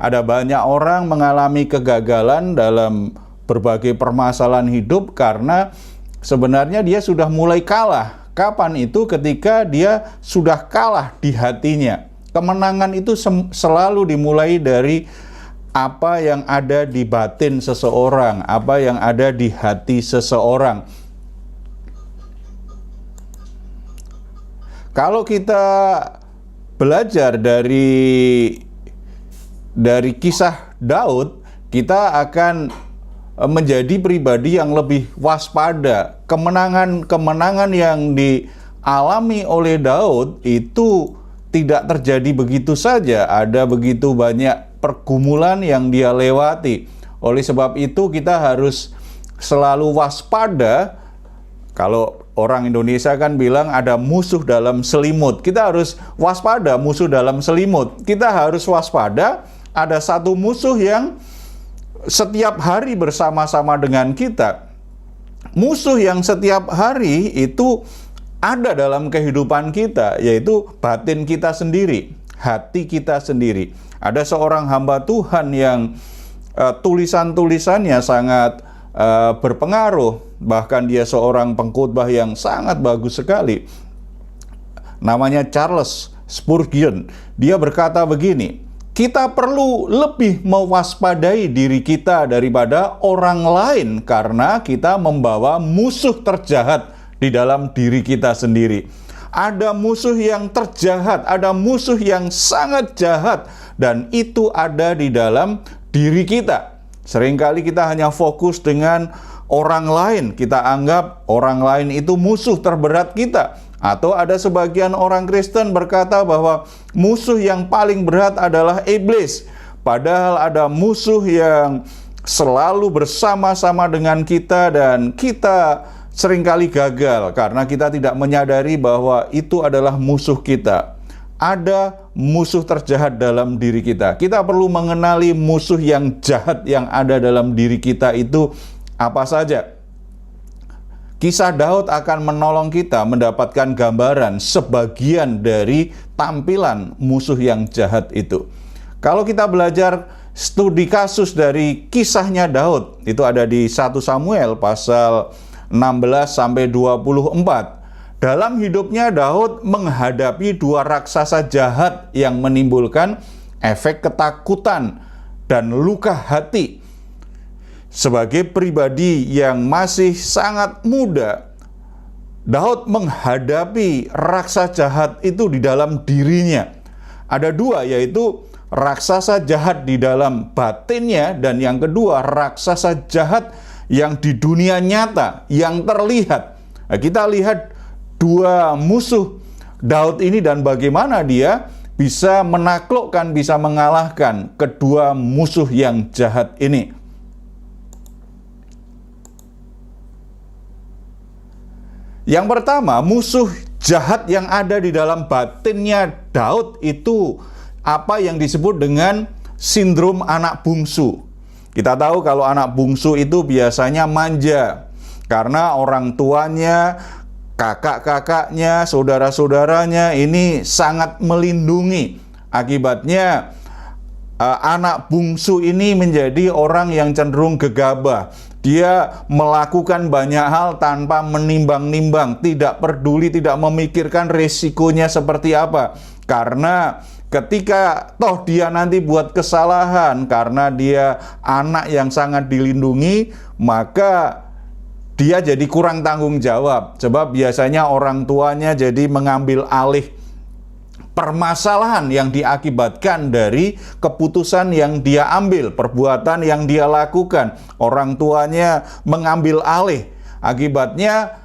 Ada banyak orang mengalami kegagalan dalam berbagai permasalahan hidup karena sebenarnya dia sudah mulai kalah. Kapan itu? Ketika dia sudah kalah di hatinya. Kemenangan itu selalu dimulai dari apa yang ada di batin seseorang, apa yang ada di hati seseorang. Kalau kita belajar dari kisah Daud, kita akan menjadi pribadi yang lebih waspada. Kemenangan-kemenangan yang dialami oleh Daud itu tidak terjadi begitu saja. Ada begitu banyak pergumulan yang dia lewati. Oleh sebab itu kita harus selalu waspada. Kalau orang Indonesia kan bilang ada musuh dalam selimut. Kita harus waspada musuh dalam selimut. Kita harus waspada ada satu musuh yang setiap hari bersama-sama dengan kita. Musuh yang setiap hari itu ada dalam kehidupan kita, yaitu batin kita sendiri, hati kita sendiri. Ada seorang hamba Tuhan yang tulisan-tulisannya sangat berpengaruh, bahkan dia seorang pengkhotbah yang sangat bagus sekali. Namanya Charles Spurgeon. Dia berkata begini, kita perlu lebih mewaspadai diri kita daripada orang lain karena kita membawa musuh terjahat di dalam diri kita sendiri. Ada musuh yang terjahat, ada musuh yang sangat jahat, dan itu ada di dalam diri kita. Seringkali kita hanya fokus dengan orang lain. Kita anggap orang lain itu musuh terberat kita. Atau ada sebagian orang Kristen berkata bahwa musuh yang paling berat adalah iblis. Padahal ada musuh yang selalu bersama-sama dengan kita dan kita seringkali gagal karena kita tidak menyadari bahwa itu adalah musuh kita. Ada musuh terjahat dalam diri kita. Kita perlu mengenali musuh yang jahat yang ada dalam diri kita itu apa saja. Kisah Daud akan menolong kita mendapatkan gambaran sebagian dari tampilan musuh yang jahat itu. Kalau kita belajar studi kasus dari kisahnya Daud, itu ada di 1 Samuel pasal 16 sampai 24. Dalam hidupnya Daud menghadapi dua raksasa jahat yang menimbulkan efek ketakutan dan luka hati. Sebagai pribadi yang masih sangat muda, Daud menghadapi raksasa jahat itu di dalam dirinya. Ada dua, yaitu raksasa jahat di dalam batinnya, dan yang kedua raksasa jahat yang di dunia nyata, yang terlihat. Nah, kita lihat dua musuh Daud ini dan bagaimana dia bisa menaklukkan, bisa mengalahkan kedua musuh yang jahat ini. Yang pertama, musuh jahat yang ada di dalam batinnya Daud itu apa yang disebut dengan sindrom anak bungsu. Kita tahu kalau anak bungsu itu biasanya manja karena orang tuanya, kakak-kakaknya, saudara-saudaranya ini sangat melindungi. Akibatnya anak bungsu ini menjadi orang yang cenderung gegabah. Dia melakukan banyak hal tanpa menimbang-nimbang, tidak peduli, tidak memikirkan resikonya seperti apa. Karena ketika toh dia nanti buat kesalahan, karena dia anak yang sangat dilindungi, maka dia jadi kurang tanggung jawab. Sebab biasanya orang tuanya jadi mengambil alih permasalahan yang diakibatkan dari keputusan yang dia ambil, perbuatan yang dia lakukan. Orang tuanya mengambil alih. Akibatnya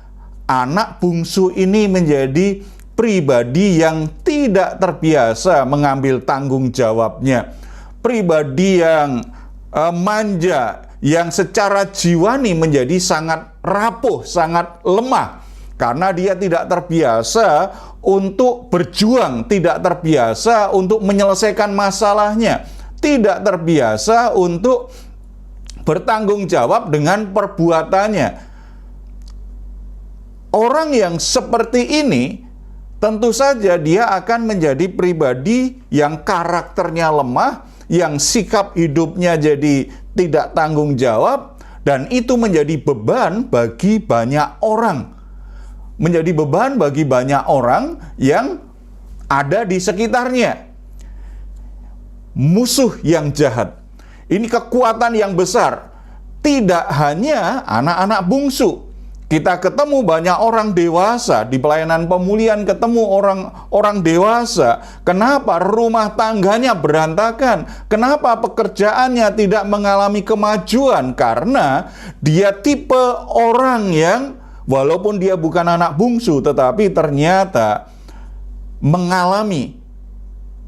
anak bungsu ini menjadi pribadi yang tidak terbiasa mengambil tanggung jawabnya. Pribadi yang manja, yang secara jiwani menjadi sangat rapuh, sangat lemah. Karena dia tidak terbiasa untuk berjuang, tidak terbiasa untuk menyelesaikan masalahnya, tidak terbiasa untuk bertanggung jawab dengan perbuatannya. Orang yang seperti ini tentu saja dia akan menjadi pribadi yang karakternya lemah, yang sikap hidupnya jadi tidak tanggung jawab, dan itu menjadi beban bagi banyak orang. Menjadi beban bagi banyak orang yang ada di sekitarnya. Musuh yang jahat. Ini kekuatan yang besar. Tidak hanya anak-anak bungsu. Kita ketemu banyak orang dewasa di pelayanan pemulihan, ketemu orang dewasa. Kenapa rumah tangganya berantakan? Kenapa pekerjaannya tidak mengalami kemajuan? Karena dia tipe orang yang walaupun dia bukan anak bungsu, tetapi ternyata mengalami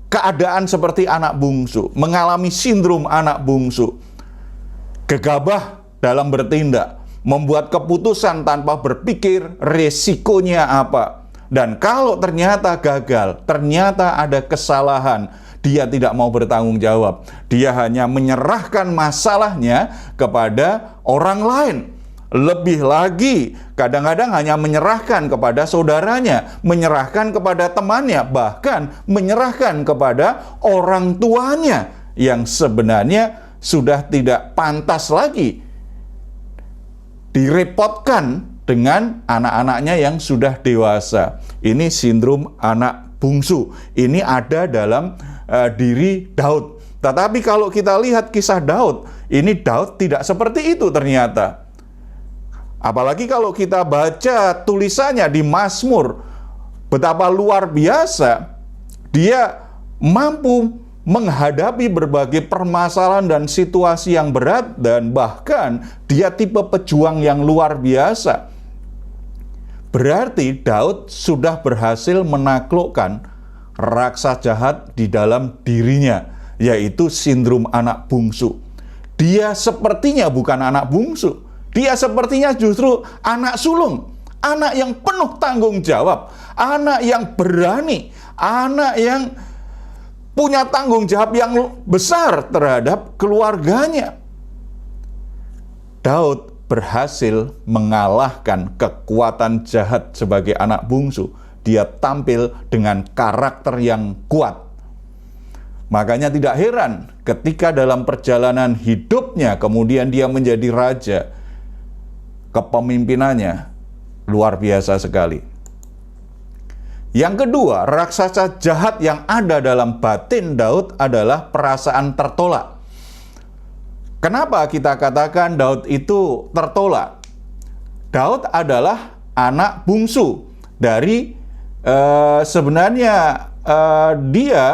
keadaan seperti anak bungsu, mengalami sindrom anak bungsu. Gegabah dalam bertindak, membuat keputusan tanpa berpikir resikonya apa. Dan kalau ternyata gagal, ternyata ada kesalahan, dia tidak mau bertanggung jawab. Dia hanya menyerahkan masalahnya kepada orang lain. Lebih lagi, kadang-kadang hanya menyerahkan kepada saudaranya, menyerahkan kepada temannya, bahkan menyerahkan kepada orang tuanya yang sebenarnya sudah tidak pantas lagi direpotkan dengan anak-anaknya yang sudah dewasa. Ini sindrom anak bungsu. Ini ada dalam diri Daud. Tetapi kalau kita lihat kisah Daud, ini Daud tidak seperti itu ternyata. Apalagi kalau kita baca tulisannya di Mazmur, betapa luar biasa dia mampu menghadapi berbagai permasalahan dan situasi yang berat, dan bahkan dia tipe pejuang yang luar biasa. Berarti Daud sudah berhasil menaklukkan raksasa jahat di dalam dirinya, yaitu sindrom anak bungsu. Dia sepertinya bukan anak bungsu, dia sepertinya justru anak sulung, anak yang penuh tanggung jawab, anak yang berani, anak yang punya tanggung jawab yang besar terhadap keluarganya. Daud berhasil mengalahkan kekuatan jahat sebagai anak bungsu. Dia tampil dengan karakter yang kuat. Makanya tidak heran ketika dalam perjalanan hidupnya kemudian dia menjadi raja. Kepemimpinannya luar biasa sekali. Yang kedua, raksasa jahat yang ada dalam batin Daud adalah perasaan tertolak. Kenapa kita katakan Daud itu tertolak? Daud adalah anak bungsu dari sebenarnya dia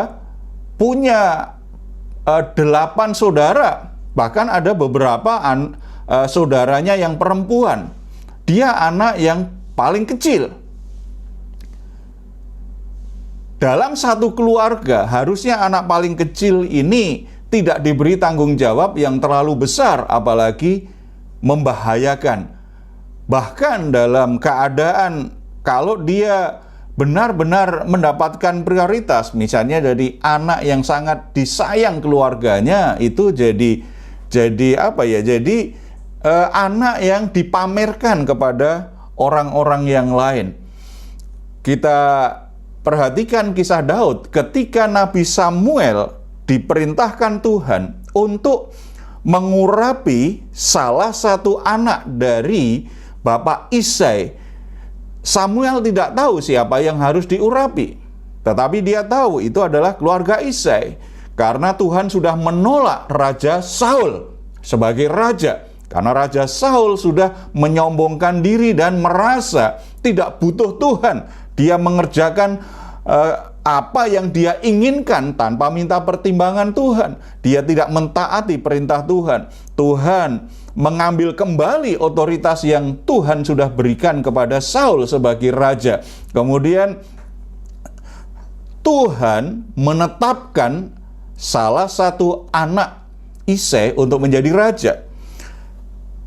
punya 8 saudara, bahkan ada beberapa saudaranya yang perempuan. Dia anak yang paling kecil. Dalam satu keluarga, harusnya anak paling kecil ini tidak diberi tanggung jawab yang terlalu besar, apalagi membahayakan. Bahkan dalam keadaan kalau dia benar-benar mendapatkan prioritas, misalnya dari anak yang sangat disayang keluarganya, itu jadi anak yang dipamerkan kepada orang-orang yang lain. Kita perhatikan kisah Daud ketika Nabi Samuel diperintahkan Tuhan untuk mengurapi salah satu anak dari Bapak Isai. Samuel tidak tahu siapa yang harus diurapi, tetapi dia tahu itu adalah keluarga Isai, karena Tuhan sudah menolak Raja Saul sebagai raja, karena Raja Saul sudah menyombongkan diri dan merasa tidak butuh Tuhan. Dia mengerjakan apa yang dia inginkan tanpa minta pertimbangan Tuhan. Dia tidak mentaati perintah Tuhan. Tuhan mengambil kembali otoritas yang Tuhan sudah berikan kepada Saul sebagai raja. Kemudian Tuhan menetapkan salah satu anak Isai untuk menjadi raja.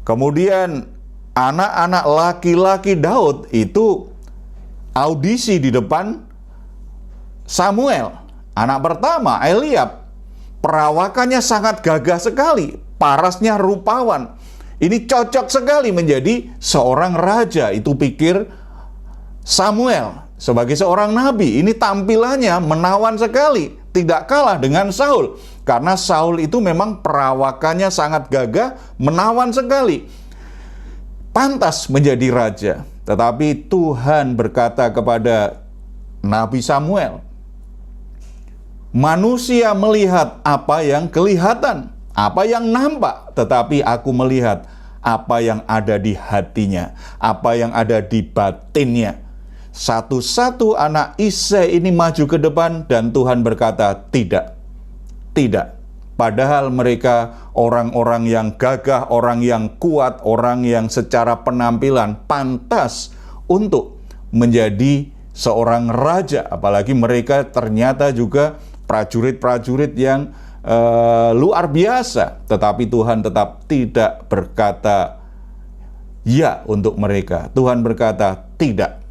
Kemudian anak-anak laki-laki Daud itu audisi di depan Samuel. Anak pertama, Eliab, perawakannya sangat gagah sekali, parasnya rupawan. Ini cocok sekali menjadi seorang raja. Itu pikir Samuel sebagai seorang nabi. Ini tampilannya menawan sekali, tidak kalah dengan Saul. Karena Saul itu memang perawakannya sangat gagah, menawan sekali. Pantas menjadi raja. Tetapi Tuhan berkata kepada Nabi Samuel, manusia melihat apa yang kelihatan, apa yang nampak, tetapi aku melihat apa yang ada di hatinya, apa yang ada di batinnya. Satu-satu anak Isai ini maju ke depan dan Tuhan berkata, tidak. Padahal mereka orang-orang yang gagah, orang yang kuat, orang yang secara penampilan pantas untuk menjadi seorang raja. Apalagi mereka ternyata juga prajurit-prajurit yang luar biasa. Tetapi Tuhan tetap tidak berkata ya untuk mereka. Tuhan berkata tidak.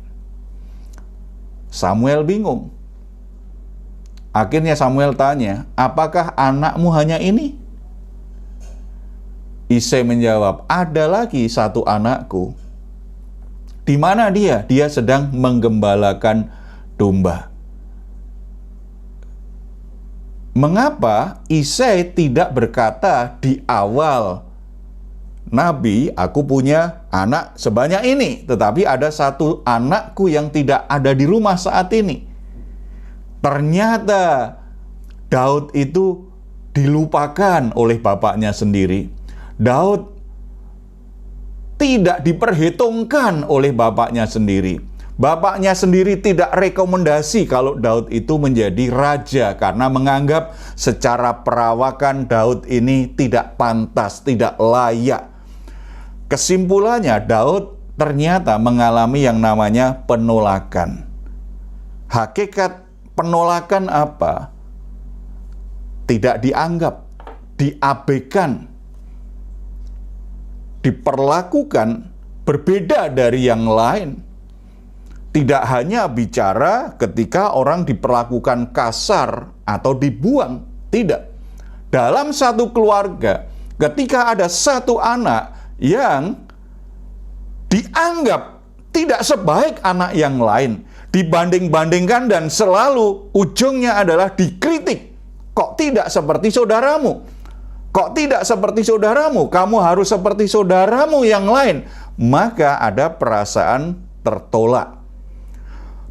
Samuel bingung. Akhirnya Samuel tanya, apakah anakmu hanya ini? Isai menjawab, ada lagi satu anakku. Di mana dia? Dia sedang menggembalakan domba. Mengapa Isai tidak berkata di awal, Nabi, aku punya anak sebanyak ini, tetapi ada satu anakku yang tidak ada di rumah saat ini. Ternyata Daud itu dilupakan oleh bapaknya sendiri. Daud tidak diperhitungkan oleh bapaknya sendiri. Bapaknya sendiri tidak rekomendasi kalau Daud itu menjadi raja karena menganggap secara perawakan Daud ini tidak pantas, tidak layak. Kesimpulannya, Daud ternyata mengalami yang namanya penolakan. Hakikat penolakan apa? Tidak dianggap, diabaikan, diperlakukan berbeda dari yang lain. Tidak hanya bicara ketika orang diperlakukan kasar atau dibuang, tidak. Dalam satu keluarga, ketika ada satu anak yang dianggap tidak sebaik anak yang lain, dibanding-bandingkan dan selalu ujungnya adalah dikritik. Kok tidak seperti saudaramu? Kok tidak seperti saudaramu? Kamu harus seperti saudaramu yang lain. Maka ada perasaan tertolak.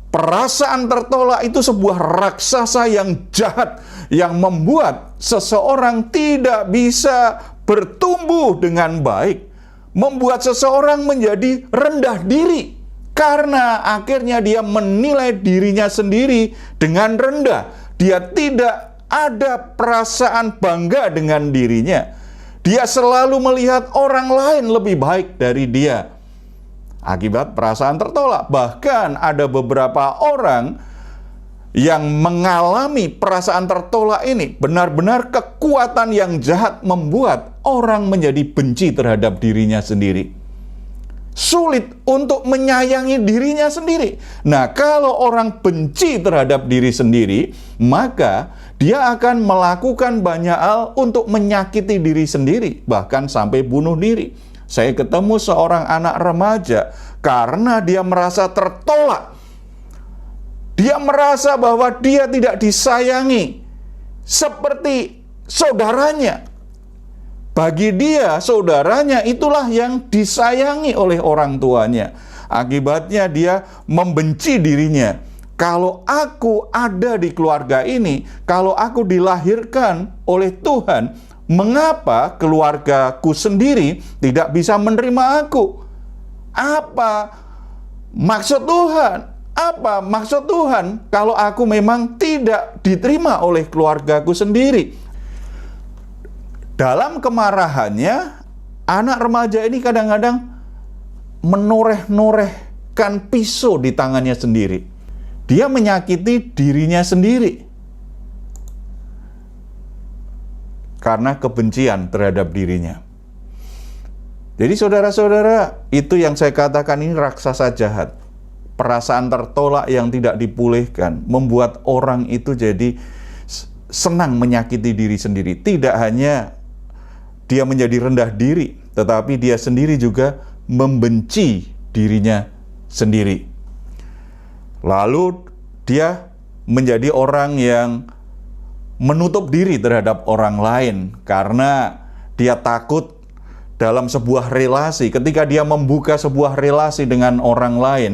Perasaan tertolak itu sebuah raksasa yang jahat, yang membuat seseorang tidak bisa bertumbuh dengan baik, membuat seseorang menjadi rendah diri, karena akhirnya dia menilai dirinya sendiri dengan rendah. Dia tidak ada perasaan bangga dengan dirinya. Dia selalu melihat orang lain lebih baik dari dia. Akibat perasaan tertolak. Bahkan ada beberapa orang yang mengalami perasaan tertolak ini. Benar-benar kekuatan yang jahat membuat orang menjadi benci terhadap dirinya sendiri. Sulit untuk menyayangi dirinya sendiri. Nah, kalau orang benci terhadap diri sendiri, maka dia akan melakukan banyak hal untuk menyakiti diri sendiri, bahkan sampai bunuh diri. Saya ketemu seorang anak remaja karena dia merasa tertolak. Dia merasa bahwa dia tidak disayangi seperti saudaranya. Bagi dia, saudaranya itulah yang disayangi oleh orang tuanya. Akibatnya dia membenci dirinya. Kalau aku ada di keluarga ini, kalau aku dilahirkan oleh Tuhan, mengapa keluargaku sendiri tidak bisa menerima aku? Apa maksud Tuhan? Apa maksud Tuhan kalau aku memang tidak diterima oleh keluargaku sendiri? Dalam kemarahannya, anak remaja ini kadang-kadang menoreh-norehkan pisau di tangannya sendiri. Dia menyakiti dirinya sendiri karena kebencian terhadap dirinya. Jadi saudara-saudara, itu yang saya katakan ini raksasa jahat. Perasaan tertolak yang tidak dipulihkan membuat orang itu jadi senang menyakiti diri sendiri. Tidak hanya dia menjadi rendah diri, tetapi dia sendiri juga membenci dirinya sendiri. Lalu dia menjadi orang yang menutup diri terhadap orang lain karena dia takut dalam sebuah relasi. Ketika dia membuka sebuah relasi dengan orang lain,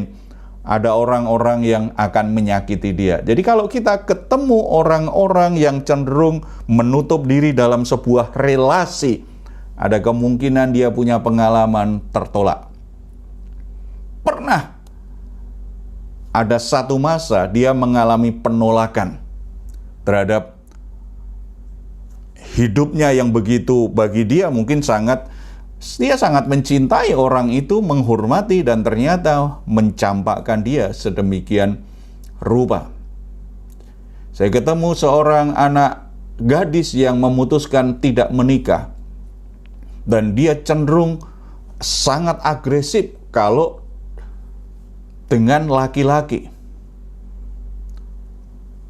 ada orang-orang yang akan menyakiti dia. Jadi kalau kita ketemu orang-orang yang cenderung menutup diri dalam sebuah relasi, ada kemungkinan dia punya pengalaman tertolak. Pernah ada satu masa dia mengalami penolakan terhadap hidupnya yang begitu bagi dia mungkin dia sangat mencintai orang itu, menghormati, dan ternyata mencampakkan dia sedemikian rupa. Saya ketemu seorang anak gadis yang memutuskan tidak menikah, dan dia cenderung sangat agresif kalau dengan laki-laki.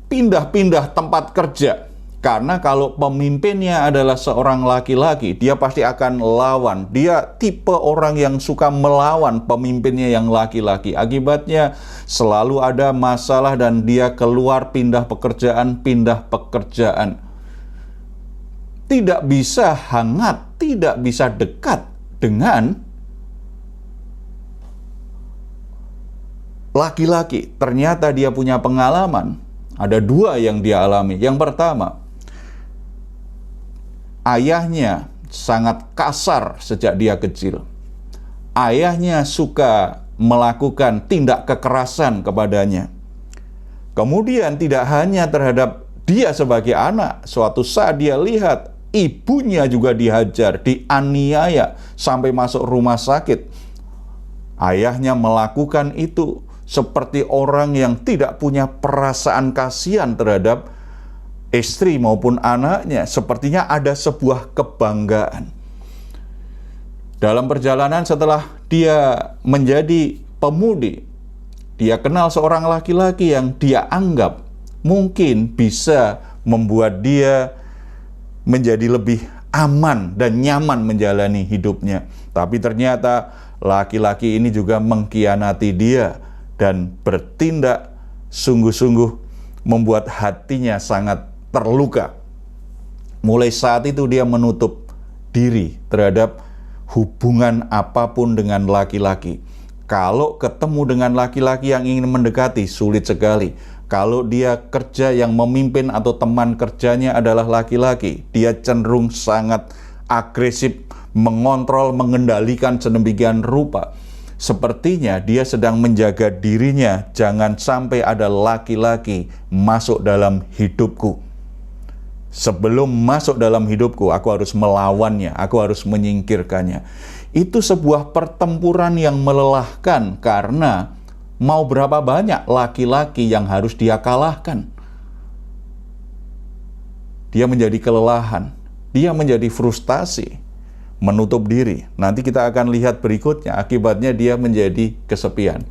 Pindah-pindah tempat kerja, karena kalau pemimpinnya adalah seorang laki-laki, dia pasti akan lawan. Dia tipe orang yang suka melawan pemimpinnya yang laki-laki. Akibatnya selalu ada masalah dan dia keluar pindah pekerjaan. Tidak bisa hangat, tidak bisa dekat dengan laki-laki. Ternyata dia punya pengalaman. Ada dua yang dia alami. Yang pertama, ayahnya sangat kasar sejak dia kecil. Ayahnya suka melakukan tindak kekerasan kepadanya. Kemudian tidak hanya terhadap dia sebagai anak, suatu saat dia lihat ibunya juga dihajar, dianiaya sampai masuk rumah sakit. Ayahnya melakukan itu seperti orang yang tidak punya perasaan kasihan terhadap istri maupun anaknya. Sepertinya ada sebuah kebanggaan. Dalam perjalanan setelah dia menjadi pemudi, dia kenal seorang laki-laki yang dia anggap mungkin bisa membuat dia menjadi lebih aman dan nyaman menjalani hidupnya. Tapi ternyata laki-laki ini juga mengkhianati dia dan bertindak sungguh-sungguh membuat hatinya sangat terluka. Mulai saat itu dia menutup diri terhadap hubungan apapun dengan laki-laki. Kalau ketemu dengan laki-laki yang ingin mendekati, sulit sekali. Kalau dia kerja yang memimpin atau teman kerjanya adalah laki-laki, dia cenderung sangat agresif, mengontrol, mengendalikan sedemikian rupa. Sepertinya dia sedang menjaga dirinya, jangan sampai ada laki-laki masuk dalam hidupku. Sebelum masuk dalam hidupku, aku harus melawannya, aku harus menyingkirkannya. Itu sebuah pertempuran yang melelahkan karena mau berapa banyak laki-laki yang harus dia kalahkan. Dia menjadi kelelahan, dia menjadi frustasi, menutup diri. Nanti kita akan lihat berikutnya, akibatnya dia menjadi kesepian.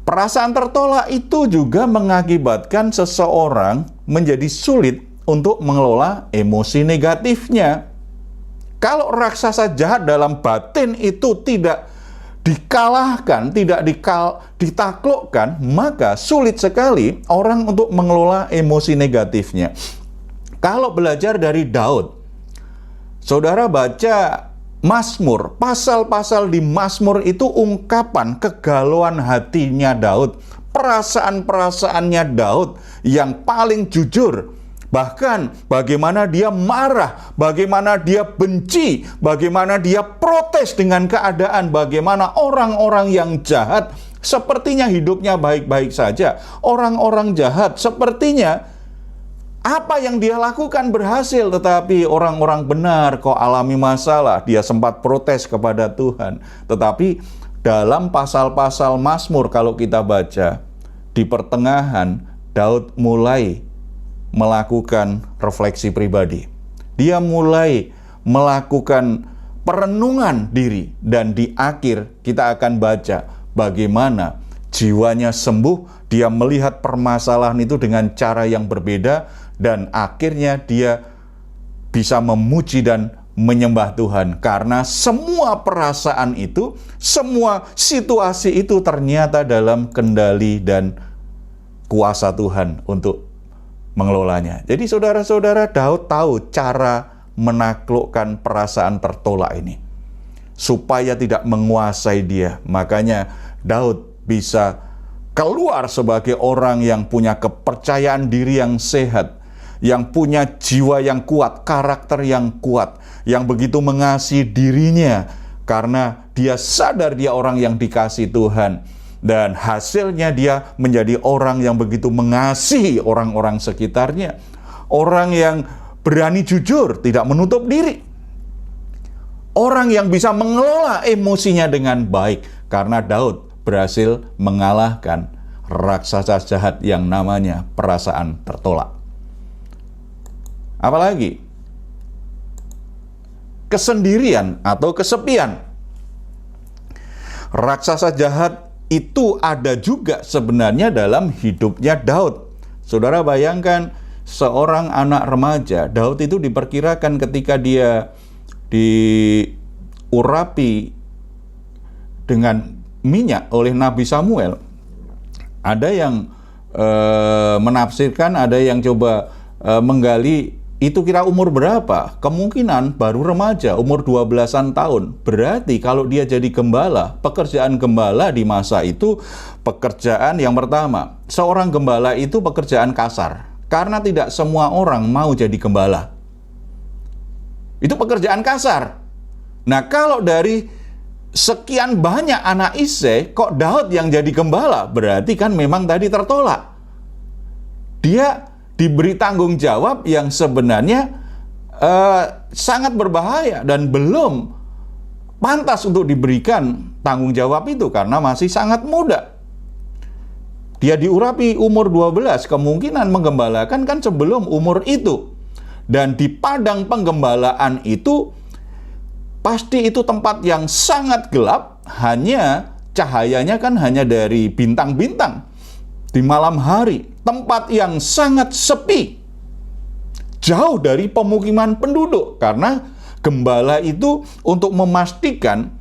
Perasaan tertolak itu juga mengakibatkan seseorang menjadi sulit untuk mengelola emosi negatifnya. Kalau raksasa jahat dalam batin itu tidak dikalahkan, tidak ditaklukkan, maka sulit sekali orang untuk mengelola emosi negatifnya. Kalau belajar dari Daud, saudara baca Mazmur, pasal-pasal di Mazmur itu ungkapan kegalauan hatinya Daud, perasaan-perasaannya Daud yang paling jujur. Bahkan bagaimana dia marah, bagaimana dia benci, bagaimana dia protes dengan keadaan, bagaimana orang-orang yang jahat sepertinya hidupnya baik-baik saja. Orang-orang jahat sepertinya apa yang dia lakukan berhasil, tetapi orang-orang benar kok alami masalah. Dia sempat protes kepada Tuhan. Tetapi dalam pasal-pasal Mazmur kalau kita baca, di pertengahan Daud mulai melakukan refleksi pribadi. Dia mulai melakukan perenungan diri, dan di akhir kita akan baca bagaimana jiwanya sembuh, dia melihat permasalahan itu dengan cara yang berbeda, dan akhirnya dia bisa memuji dan menyembah Tuhan. Karena semua perasaan itu, semua situasi itu ternyata dalam kendali dan kuasa Tuhan untuk mengelolanya. Jadi saudara-saudara, Daud tahu cara menaklukkan perasaan tertolak ini supaya tidak menguasai dia. Makanya Daud bisa keluar sebagai orang yang punya kepercayaan diri yang sehat, yang punya jiwa yang kuat, karakter yang kuat, yang begitu mengasihi dirinya karena dia sadar dia orang yang dikasihi Tuhan. Dan hasilnya dia menjadi orang yang begitu mengasihi orang-orang sekitarnya. Orang yang berani jujur, tidak menutup diri. Orang yang bisa mengelola emosinya dengan baik. Karena Daud berhasil mengalahkan raksasa jahat yang namanya perasaan tertolak. Apalagi kesendirian atau kesepian. Raksasa jahat itu ada juga sebenarnya dalam hidupnya Daud. Saudara bayangkan seorang anak remaja, Daud itu diperkirakan ketika dia diurapi dengan minyak oleh Nabi Samuel. Ada yang menafsirkan, ada yang coba menggali itu kira umur berapa? Kemungkinan baru remaja, umur 12-an tahun. Berarti kalau dia jadi gembala, pekerjaan gembala di masa itu pekerjaan yang pertama. Seorang gembala itu pekerjaan kasar. Karena tidak semua orang mau jadi gembala. Itu pekerjaan kasar. Nah, kalau dari sekian banyak anak Isai, kok Daud yang jadi gembala? Berarti kan memang tadi tertolak. Dia diberi tanggung jawab yang sebenarnya sangat berbahaya dan belum pantas untuk diberikan tanggung jawab itu karena masih sangat muda. Dia diurapi umur 12, kemungkinan menggembalakan kan sebelum umur itu. Dan di padang penggembalaan itu pasti itu tempat yang sangat gelap, hanya cahayanya kan hanya dari bintang-bintang di malam hari. Tempat yang sangat sepi, jauh dari pemukiman penduduk, karena gembala itu untuk memastikan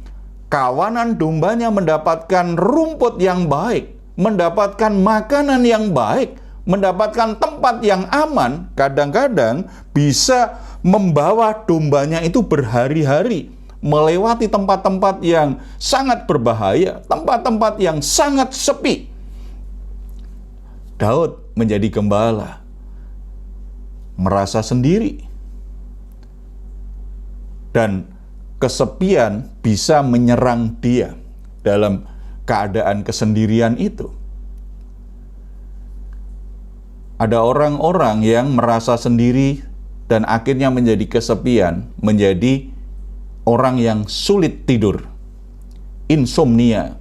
kawanan dombanya mendapatkan rumput yang baik, mendapatkan makanan yang baik, mendapatkan tempat yang aman, kadang-kadang bisa membawa dombanya itu berhari-hari melewati tempat-tempat yang sangat berbahaya, tempat-tempat yang sangat sepi. Daud menjadi gembala, merasa sendiri, dan kesepian bisa menyerang dia dalam keadaan kesendirian itu. Ada orang-orang yang merasa sendiri dan akhirnya menjadi kesepian, menjadi orang yang sulit tidur, insomnia,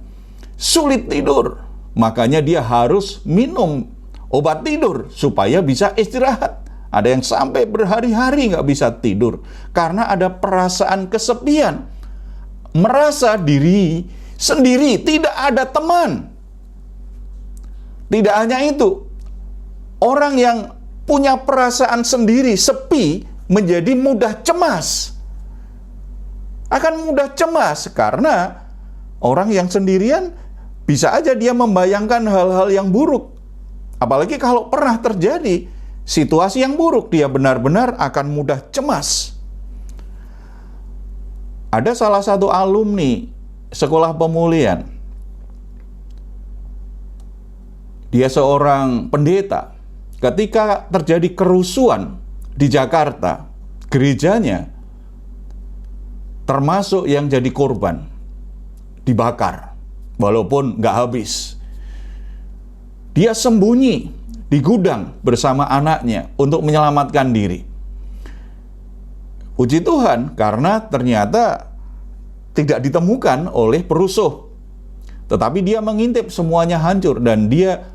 sulit tidur. Makanya dia harus minum obat tidur supaya bisa istirahat. Ada yang sampai berhari-hari nggak bisa tidur karena ada perasaan kesepian, merasa diri sendiri, tidak ada teman. Tidak hanya itu, orang yang punya perasaan sendiri, sepi, menjadi mudah cemas. Akan mudah cemas karena orang yang sendirian bisa aja dia membayangkan hal-hal yang buruk. Apalagi kalau pernah terjadi situasi yang buruk, dia benar-benar akan mudah cemas. Ada salah satu alumni sekolah pemulihan. Dia seorang pendeta. Ketika terjadi kerusuhan di Jakarta, gerejanya termasuk yang jadi korban, dibakar. Walaupun nggak habis. Dia sembunyi di gudang bersama anaknya untuk menyelamatkan diri. Puji Tuhan, karena ternyata tidak ditemukan oleh perusuh. Tetapi dia mengintip semuanya hancur, dan dia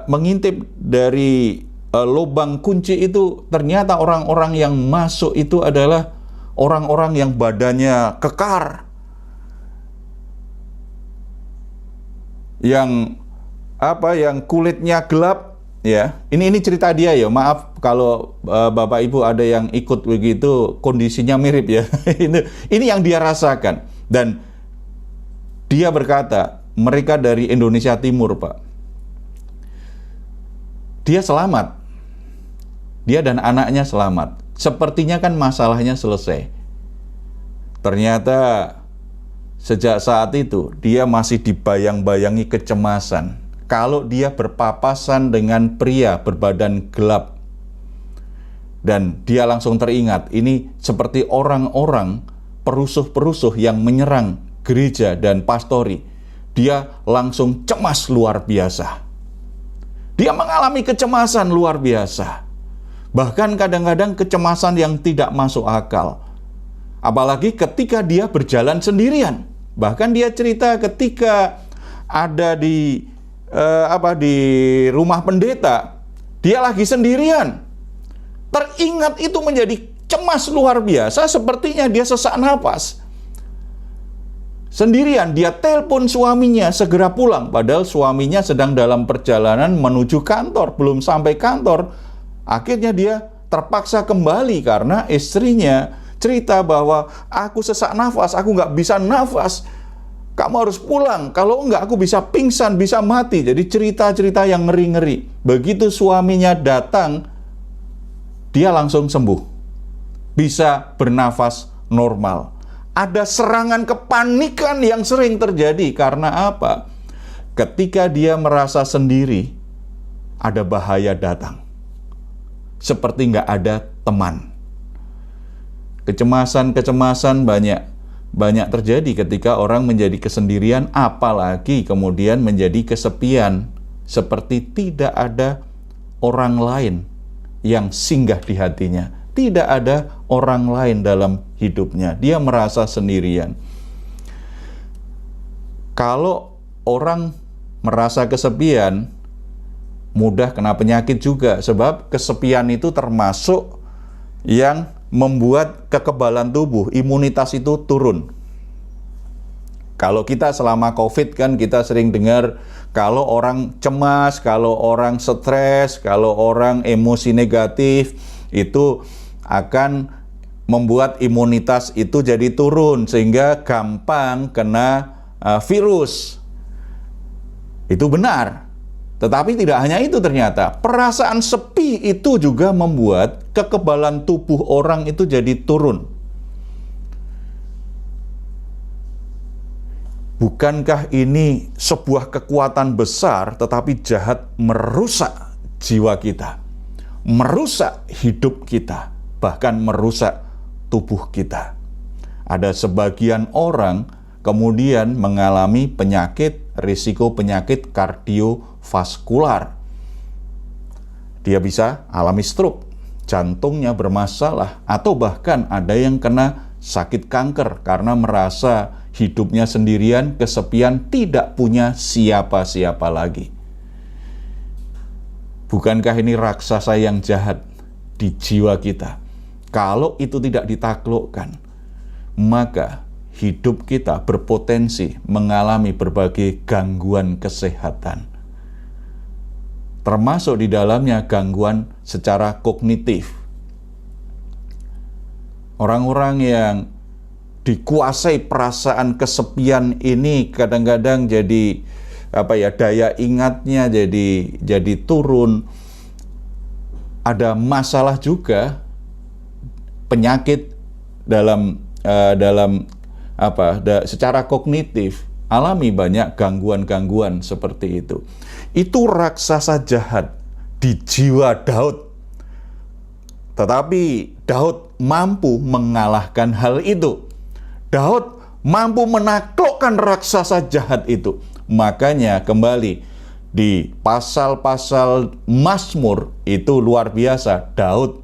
mengintip dari lubang kunci itu, ternyata orang-orang yang masuk itu adalah orang-orang yang badannya kekar, yang kulitnya gelap, ya. Ini cerita dia ya. Maaf kalau Bapak Ibu ada yang ikut begitu, kondisinya mirip ya. Ini yang dia rasakan. Dan dia berkata, mereka dari Indonesia Timur, Pak. dia selamat. Dia dan anaknya selamat. Sepertinya kan masalahnya selesai. Ternyata sejak saat itu dia masih dibayang-bayangi kecemasan. Kalau dia berpapasan dengan pria berbadan gelap. Dan dia langsung teringat, ini seperti orang-orang perusuh-perusuh yang menyerang gereja dan pastori. Dia langsung cemas luar biasa. Dia mengalami kecemasan luar biasa. Bahkan kadang-kadang kecemasan yang tidak masuk akal. Apalagi ketika dia berjalan sendirian. Bahkan dia cerita ketika ada di rumah pendeta, dia lagi sendirian. Teringat itu menjadi cemas luar biasa, sepertinya dia sesak napas. Sendirian, dia telepon suaminya segera pulang, padahal suaminya sedang dalam perjalanan menuju kantor, belum sampai kantor. Akhirnya dia terpaksa kembali karena istrinya cerita bahwa aku sesak nafas, aku nggak bisa nafas. Kamu harus pulang, kalau enggak aku bisa pingsan, bisa mati. Jadi cerita-cerita yang ngeri-ngeri. Begitu suaminya datang, dia langsung sembuh. Bisa bernafas normal. Ada serangan kepanikan yang sering terjadi. Karena apa? Ketika dia merasa sendiri, ada bahaya datang. Seperti nggak ada teman. Kecemasan banyak terjadi ketika orang menjadi kesendirian, apalagi kemudian menjadi kesepian. Seperti tidak ada orang lain yang singgah di hatinya. Tidak ada orang lain dalam hidupnya. Dia merasa sendirian. Kalau orang merasa kesepian, mudah kena penyakit juga. Sebab kesepian itu termasuk yang membuat kekebalan tubuh, imunitas itu turun. Kalau kita selama COVID kan kita sering dengar kalau orang cemas, kalau orang stres, kalau orang emosi negatif, itu akan membuat imunitas itu jadi turun sehingga gampang kena virus. Itu benar. Tetapi tidak hanya itu ternyata, perasaan sepi itu juga membuat kekebalan tubuh orang itu jadi turun. Bukankah ini sebuah kekuatan besar tetapi jahat merusak jiwa kita, merusak hidup kita, bahkan merusak tubuh kita. Ada sebagian orang kemudian mengalami risiko penyakit kardiovaskular. Dia bisa alami stroke, jantungnya bermasalah, atau bahkan ada yang kena sakit kanker karena merasa hidupnya sendirian, kesepian, tidak punya siapa-siapa lagi. Bukankah ini raksasa yang jahat di jiwa kita? Kalau itu tidak ditaklukkan, maka hidup kita berpotensi mengalami berbagai gangguan kesehatan. Termasuk di dalamnya gangguan secara kognitif. Orang-orang yang dikuasai perasaan kesepian ini kadang-kadang jadi daya ingatnya jadi turun. Ada masalah juga penyakit secara kognitif, alami banyak gangguan-gangguan seperti itu. Itu raksasa jahat di jiwa Daud. Tetapi Daud mampu mengalahkan hal itu. Daud mampu menaklukkan raksasa jahat itu. Makanya kembali di pasal-pasal Mazmur itu luar biasa. Daud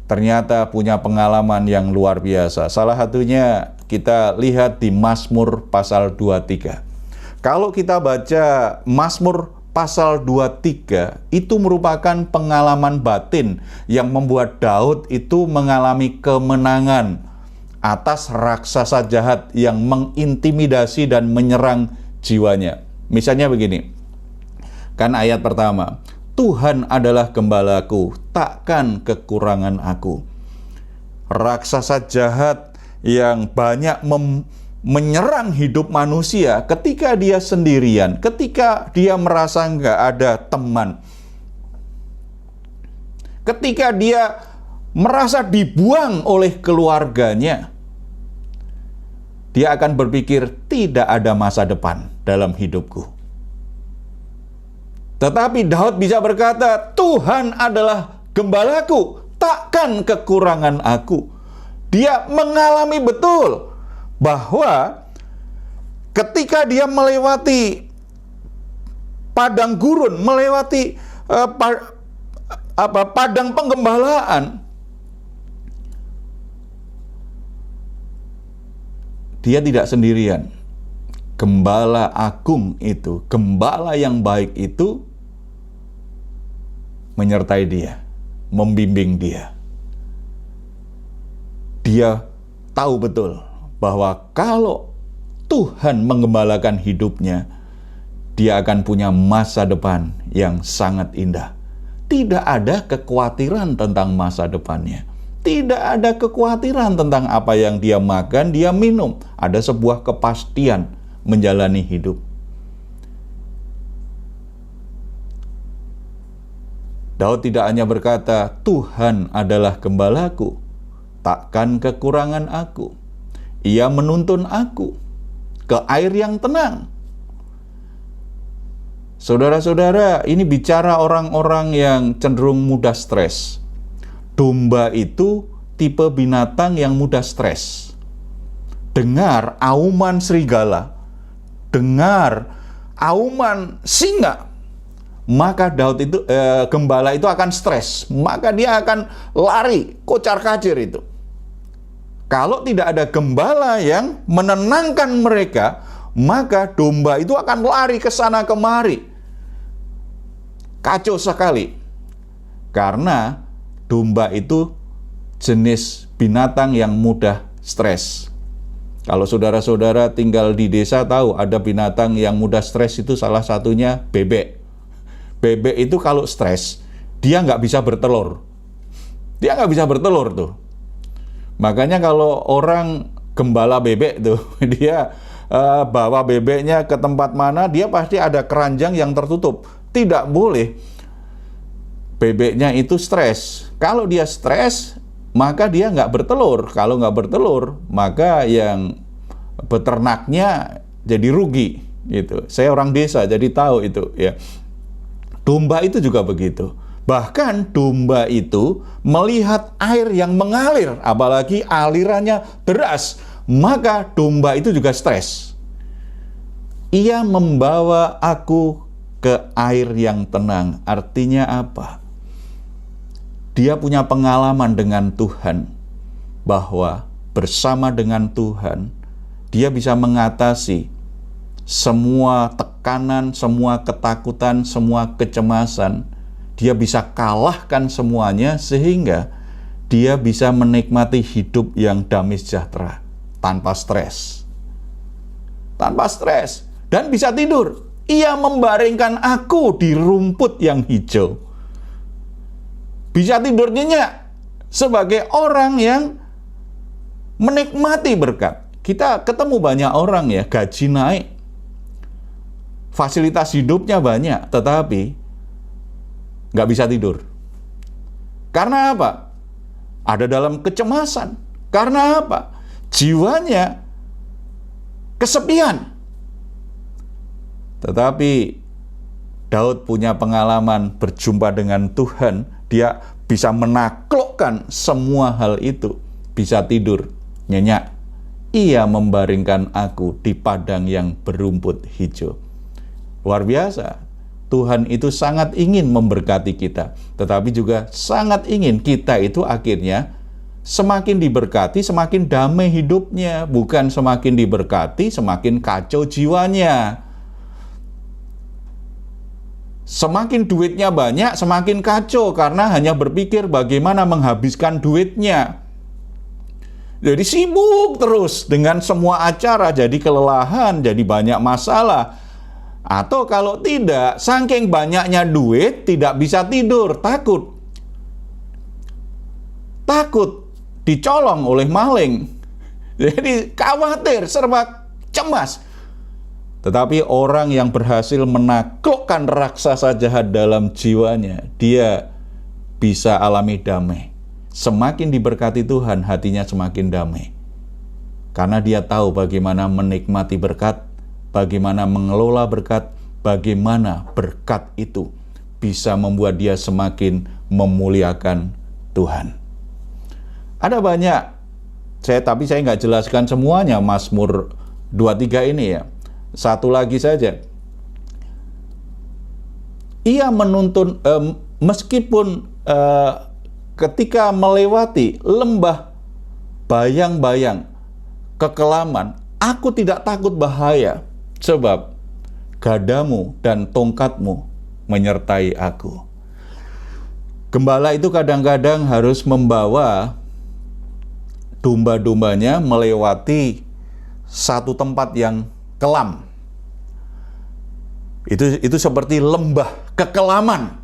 ternyata punya pengalaman yang luar biasa. Salah satunya kita lihat di Mazmur pasal 23. Kalau kita baca Mazmur pasal 23, itu merupakan pengalaman batin yang membuat Daud itu mengalami kemenangan atas raksasa jahat yang mengintimidasi dan menyerang jiwanya. Misalnya begini, kan ayat pertama, Tuhan adalah gembalaku, takkan kekurangan aku. Raksasa jahat yang banyak menyerang hidup manusia ketika dia sendirian, ketika dia merasa nggak ada teman, ketika dia merasa dibuang oleh keluarganya, dia akan berpikir, tidak ada masa depan dalam hidupku. Tetapi Daud bisa berkata, Tuhan adalah gembalaku, takkan kekurangan aku. Dia mengalami betul bahwa ketika dia melewati padang gurun, melewati padang penggembalaan, dia tidak sendirian. Gembala agung itu, gembala yang baik itu menyertai dia, membimbing dia. Dia tahu betul bahwa kalau Tuhan menggembalakan hidupnya, dia akan punya masa depan yang sangat indah. Tidak ada kekhawatiran tentang masa depannya. Tidak ada kekhawatiran tentang apa yang dia makan, dia minum. Ada sebuah kepastian menjalani hidup. Daud tidak hanya berkata, Tuhan adalah gembalaku, takkan kekurangan aku. Ia menuntun aku ke air yang tenang. Saudara-saudara, ini bicara orang-orang yang cenderung mudah stres. Domba itu tipe binatang yang mudah stres. Dengar auman serigala, dengar auman singa, maka gembala itu akan stres, maka dia akan lari kocar-kacir itu. Kalau tidak ada gembala yang menenangkan mereka, maka domba itu akan lari ke sana kemari. Kacau sekali. Karena domba itu jenis binatang yang mudah stres. Kalau saudara-saudara tinggal di desa tahu ada binatang yang mudah stres, itu salah satunya bebek. Bebek itu kalau stres, dia nggak bisa bertelur. Dia nggak bisa bertelur tuh. Makanya kalau orang gembala bebek tuh, dia bawa bebeknya ke tempat mana, dia pasti ada keranjang yang tertutup. Tidak boleh bebeknya itu stres. Kalau dia stres, maka dia nggak bertelur. Kalau nggak bertelur, maka yang beternaknya jadi rugi. Gitu. Saya orang desa, jadi tahu itu. Ya. Domba itu juga begitu. Bahkan domba itu melihat air yang mengalir, apalagi alirannya deras, maka domba itu juga stres. Ia membawa aku ke air yang tenang. Artinya apa? Dia punya pengalaman dengan Tuhan, bahwa bersama dengan Tuhan, dia bisa mengatasi semua tekanan, semua ketakutan, semua kecemasan. Dia bisa kalahkan semuanya sehingga dia bisa menikmati hidup yang damai sejahtera, tanpa stres. Tanpa stres. Dan bisa tidur. Ia membaringkan aku di rumput yang hijau. Bisa tidur nyenyak sebagai orang yang menikmati berkat. Kita ketemu banyak orang ya, gaji naik, fasilitas hidupnya banyak, tetapi nggak bisa tidur. Karena apa? Ada dalam kecemasan. Karena apa? Jiwanya kesepian. Tetapi Daud punya pengalaman berjumpa dengan Tuhan. Dia bisa menaklukkan semua hal itu. Bisa tidur nyenyak. Ia membaringkan aku di padang yang berumput hijau. Luar biasa. Tuhan itu sangat ingin memberkati kita, tetapi juga sangat ingin kita itu akhirnya semakin diberkati, semakin damai hidupnya, bukan semakin diberkati, semakin kacau jiwanya. Semakin duitnya banyak, semakin kacau karena hanya berpikir bagaimana menghabiskan duitnya. Jadi sibuk terus dengan semua acara, jadi kelelahan, jadi banyak masalah. Atau kalau tidak, saking banyaknya duit, tidak bisa tidur, takut. Takut dicolong oleh maling. Jadi khawatir, serba cemas. Tetapi orang yang berhasil menaklukkan raksasa jahat dalam jiwanya, dia bisa alami damai. Semakin diberkati Tuhan, hatinya semakin damai. Karena dia tahu bagaimana menikmati berkat, bagaimana mengelola berkat, bagaimana berkat itu bisa membuat dia semakin memuliakan Tuhan. Ada banyak, tapi saya nggak jelaskan semuanya Mazmur 23 ini ya. Satu lagi saja. Ia menuntun, meskipun ketika melewati lembah bayang-bayang kekelaman, aku tidak takut bahaya, sebab gadamu dan tongkatmu menyertai aku. Gembala itu kadang-kadang harus membawa domba-dombanya melewati satu tempat yang kelam. Itu seperti lembah kekelaman.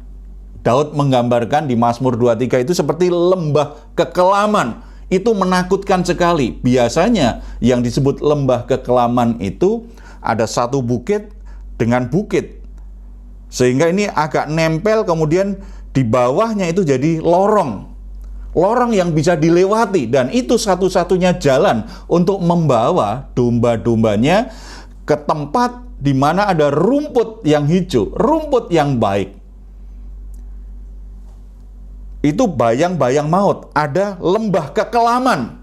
Daud menggambarkan di Mazmur 23 itu seperti lembah kekelaman. Itu menakutkan sekali. Biasanya yang disebut lembah kekelaman itu ada satu bukit dengan bukit. Sehingga ini agak nempel, kemudian di bawahnya itu jadi lorong. Lorong yang bisa dilewati, dan itu satu-satunya jalan untuk membawa domba-dombanya ke tempat di mana ada rumput yang hijau, rumput yang baik. Itu bayang-bayang maut, ada lembah kekelaman.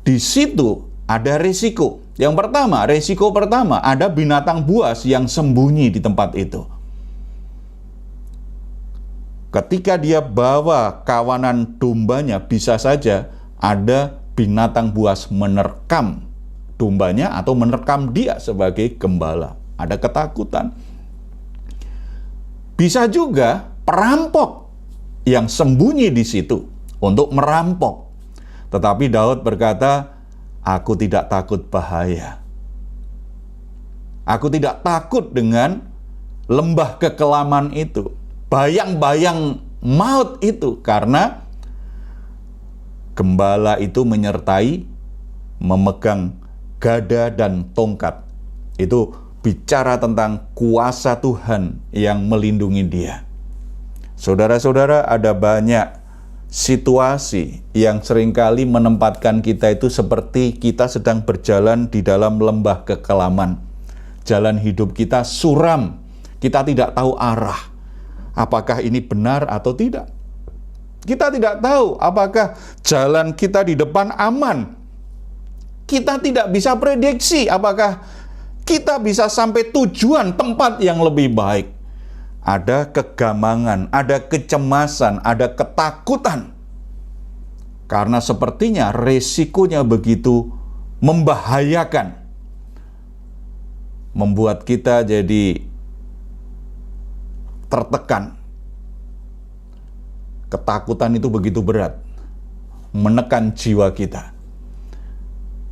Di situ ada resiko. Resiko pertama, ada binatang buas yang sembunyi di tempat itu. Ketika dia bawa kawanan dombanya, bisa saja ada binatang buas menerkam dombanya atau menerkam dia sebagai gembala. Ada ketakutan. Bisa juga perampok yang sembunyi di situ untuk merampok. Tetapi Daud berkata, aku tidak takut bahaya. Aku tidak takut dengan lembah kekelaman itu, bayang-bayang maut itu, karena gembala itu menyertai, memegang gada dan tongkat. Itu bicara tentang kuasa Tuhan yang melindungi dia. Saudara-saudara, ada banyak situasi yang seringkali menempatkan kita itu seperti kita sedang berjalan di dalam lembah kekelaman. Jalan hidup kita suram, kita tidak tahu arah. Apakah ini benar atau tidak? Kita tidak tahu apakah jalan kita di depan aman. Kita tidak bisa prediksi apakah kita bisa sampai tujuan tempat yang lebih baik. Ada kegamangan, ada kecemasan, ada ketakutan. Karena sepertinya resikonya begitu membahayakan. Membuat kita jadi tertekan. Ketakutan itu begitu berat, menekan jiwa kita.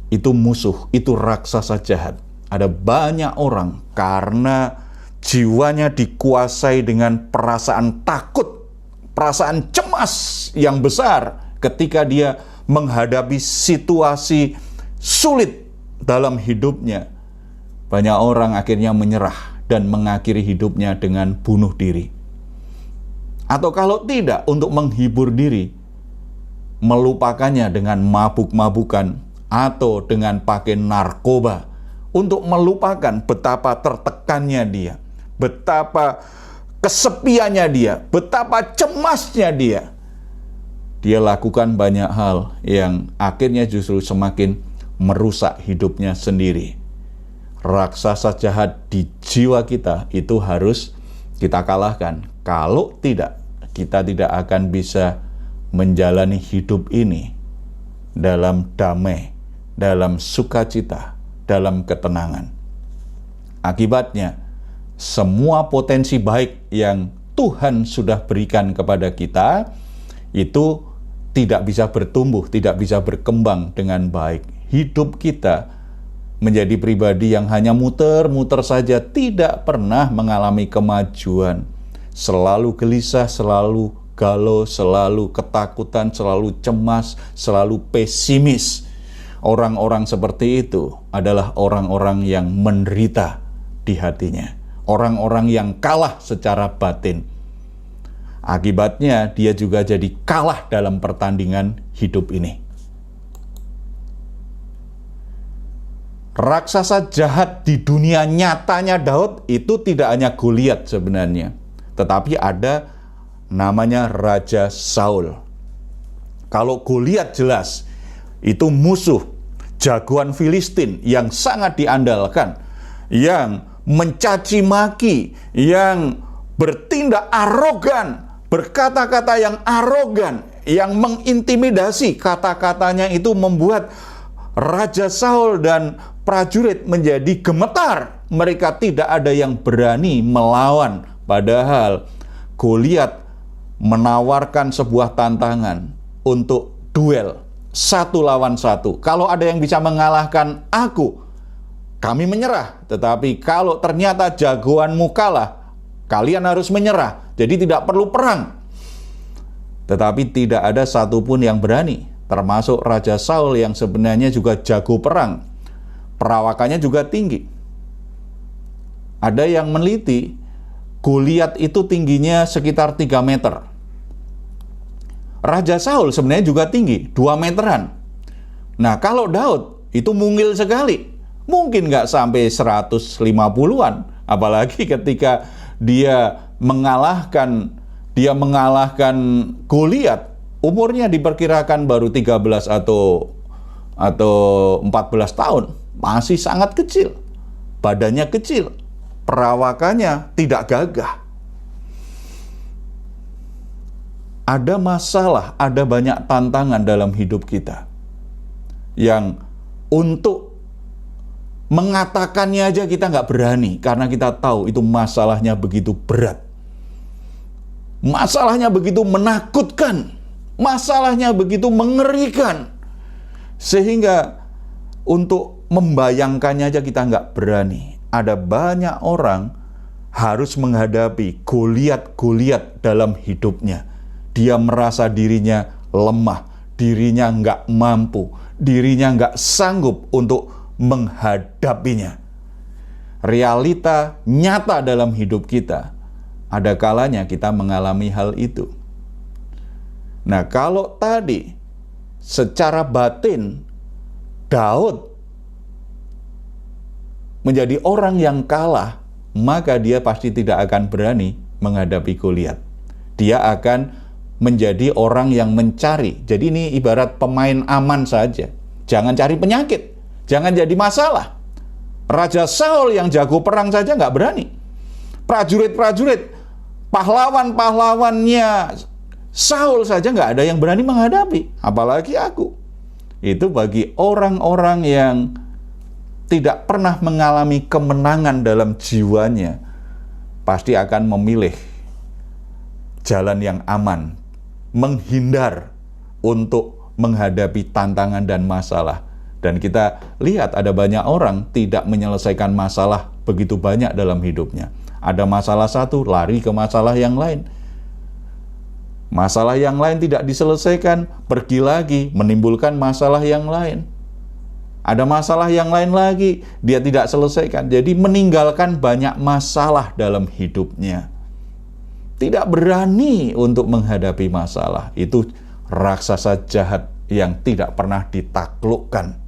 Itu musuh, itu raksasa jahat. Ada banyak orang karena jiwanya dikuasai dengan perasaan takut, perasaan cemas yang besar ketika dia menghadapi situasi sulit dalam hidupnya. Banyak orang akhirnya menyerah dan mengakhiri hidupnya dengan bunuh diri. Atau kalau tidak, untuk menghibur diri, melupakannya dengan mabuk-mabukan atau dengan pakai narkoba, untuk melupakan betapa tertekannya dia, betapa kesepiannya dia, betapa cemasnya dia. Dia lakukan banyak hal yang akhirnya justru semakin merusak hidupnya sendiri. Raksasa jahat di jiwa kita itu harus kita kalahkan. Kalau tidak, kita tidak akan bisa menjalani hidup ini dalam damai, dalam sukacita, dalam ketenangan. Akibatnya, semua potensi baik yang Tuhan sudah berikan kepada kita itu tidak bisa bertumbuh, tidak bisa berkembang dengan baik. Hidup kita menjadi pribadi yang hanya muter-muter saja, tidak pernah mengalami kemajuan. Selalu gelisah, selalu galau, selalu ketakutan, selalu cemas, selalu pesimis. Orang-orang seperti itu adalah orang-orang yang menderita di hatinya. Orang-orang yang kalah secara batin. Akibatnya dia juga jadi kalah dalam pertandingan hidup ini. Raksasa jahat di dunia nyatanya Daud itu tidak hanya Goliat sebenarnya, tetapi ada namanya Raja Saul. Kalau Goliat jelas itu musuh jagoan Filistin yang sangat diandalkan, yang mencaci maki, yang bertindak arogan, berkata-kata yang arogan, yang mengintimidasi. Kata-katanya itu membuat Raja Saul dan prajurit menjadi gemetar. Mereka tidak ada yang berani melawan. Padahal Goliat menawarkan sebuah tantangan untuk duel 1 lawan 1. Kalau ada yang bisa mengalahkan aku, kami menyerah. Tetapi kalau ternyata jagoanmu kalah, kalian harus menyerah. Jadi tidak perlu perang. Tetapi tidak ada satupun yang berani, termasuk Raja Saul yang sebenarnya juga jago perang. Perawakannya juga tinggi. Ada yang meneliti, Goliat itu tingginya sekitar 3 meter. Raja Saul sebenarnya juga tinggi, 2 meteran. Nah, kalau Daud itu mungil sekali. Mungkin nggak sampai 150-an. Apalagi ketika dia mengalahkan Goliat, umurnya diperkirakan baru 13 atau 14 tahun. Masih sangat kecil. Badannya kecil. Perawakannya tidak gagah. Ada masalah, ada banyak tantangan dalam hidup kita yang untuk mengatakannya aja kita nggak berani, karena kita tahu itu masalahnya begitu berat. Masalahnya begitu menakutkan. Masalahnya begitu mengerikan. Sehingga untuk membayangkannya aja kita nggak berani. Ada banyak orang harus menghadapi Goliat dalam hidupnya. Dia merasa dirinya lemah, dirinya nggak mampu, dirinya nggak sanggup untuk menghadapinya. Realita nyata dalam hidup kita, ada kalanya kita mengalami hal itu. Nah, kalau tadi secara batin Daud menjadi orang yang kalah, maka dia pasti tidak akan berani menghadapi Goliat. Dia akan menjadi orang yang mencari. Jadi ini ibarat pemain aman saja. Jangan cari penyakit. Jangan jadi masalah. Raja Saul yang jago perang saja nggak berani. Prajurit-prajurit, pahlawan-pahlawannya Saul saja nggak ada yang berani menghadapi. Apalagi aku. Itu bagi orang-orang yang tidak pernah mengalami kemenangan dalam jiwanya, pasti akan memilih jalan yang aman, menghindar untuk menghadapi tantangan dan masalah. Dan kita lihat ada banyak orang tidak menyelesaikan masalah begitu banyak dalam hidupnya. Ada masalah satu, lari ke masalah yang lain. Masalah yang lain tidak diselesaikan, pergi lagi, menimbulkan masalah yang lain. Ada masalah yang lain lagi, dia tidak selesaikan. Jadi meninggalkan banyak masalah dalam hidupnya. Tidak berani untuk menghadapi masalah. Itu raksasa jahat yang tidak pernah ditaklukkan.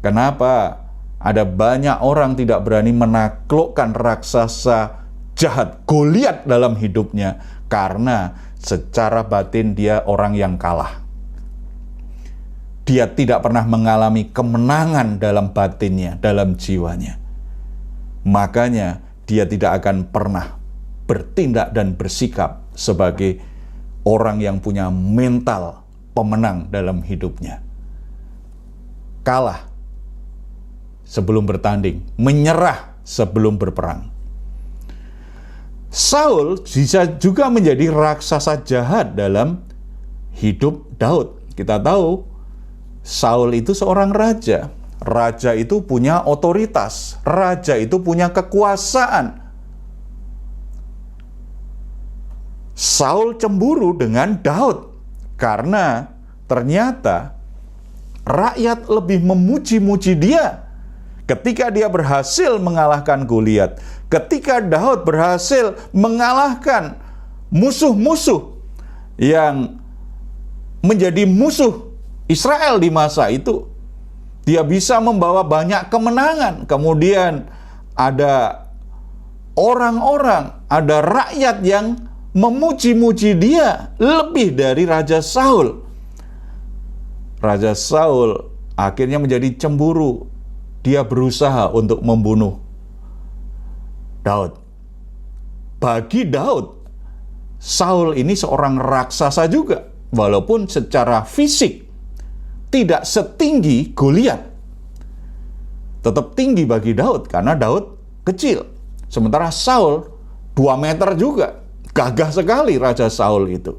Kenapa? Ada banyak orang tidak berani menaklukkan raksasa jahat Goliat dalam hidupnya, karena secara batin dia orang yang kalah. Dia tidak pernah mengalami kemenangan dalam batinnya, dalam jiwanya. Makanya dia tidak akan pernah bertindak dan bersikap sebagai orang yang punya mental pemenang dalam hidupnya. Kalah sebelum bertanding, menyerah sebelum berperang. Saul bisa juga menjadi raksasa jahat dalam hidup Daud. Kita tahu Saul itu seorang raja. Raja itu punya otoritas. Raja itu punya kekuasaan. Saul cemburu dengan Daud karena ternyata rakyat lebih memuji-muji dia ketika dia berhasil mengalahkan Goliat. Ketika Daud berhasil mengalahkan musuh-musuh yang menjadi musuh Israel di masa itu. Dia bisa membawa banyak kemenangan. Kemudian ada orang-orang, ada rakyat yang memuji-muji dia lebih dari Raja Saul. Raja Saul akhirnya menjadi cemburu. Dia berusaha untuk membunuh Daud. Bagi Daud, Saul ini seorang raksasa juga, walaupun secara fisik tidak setinggi Goliat. Tetap tinggi bagi Daud karena Daud kecil. Sementara Saul 2 meter juga. Gagah sekali Raja Saul itu.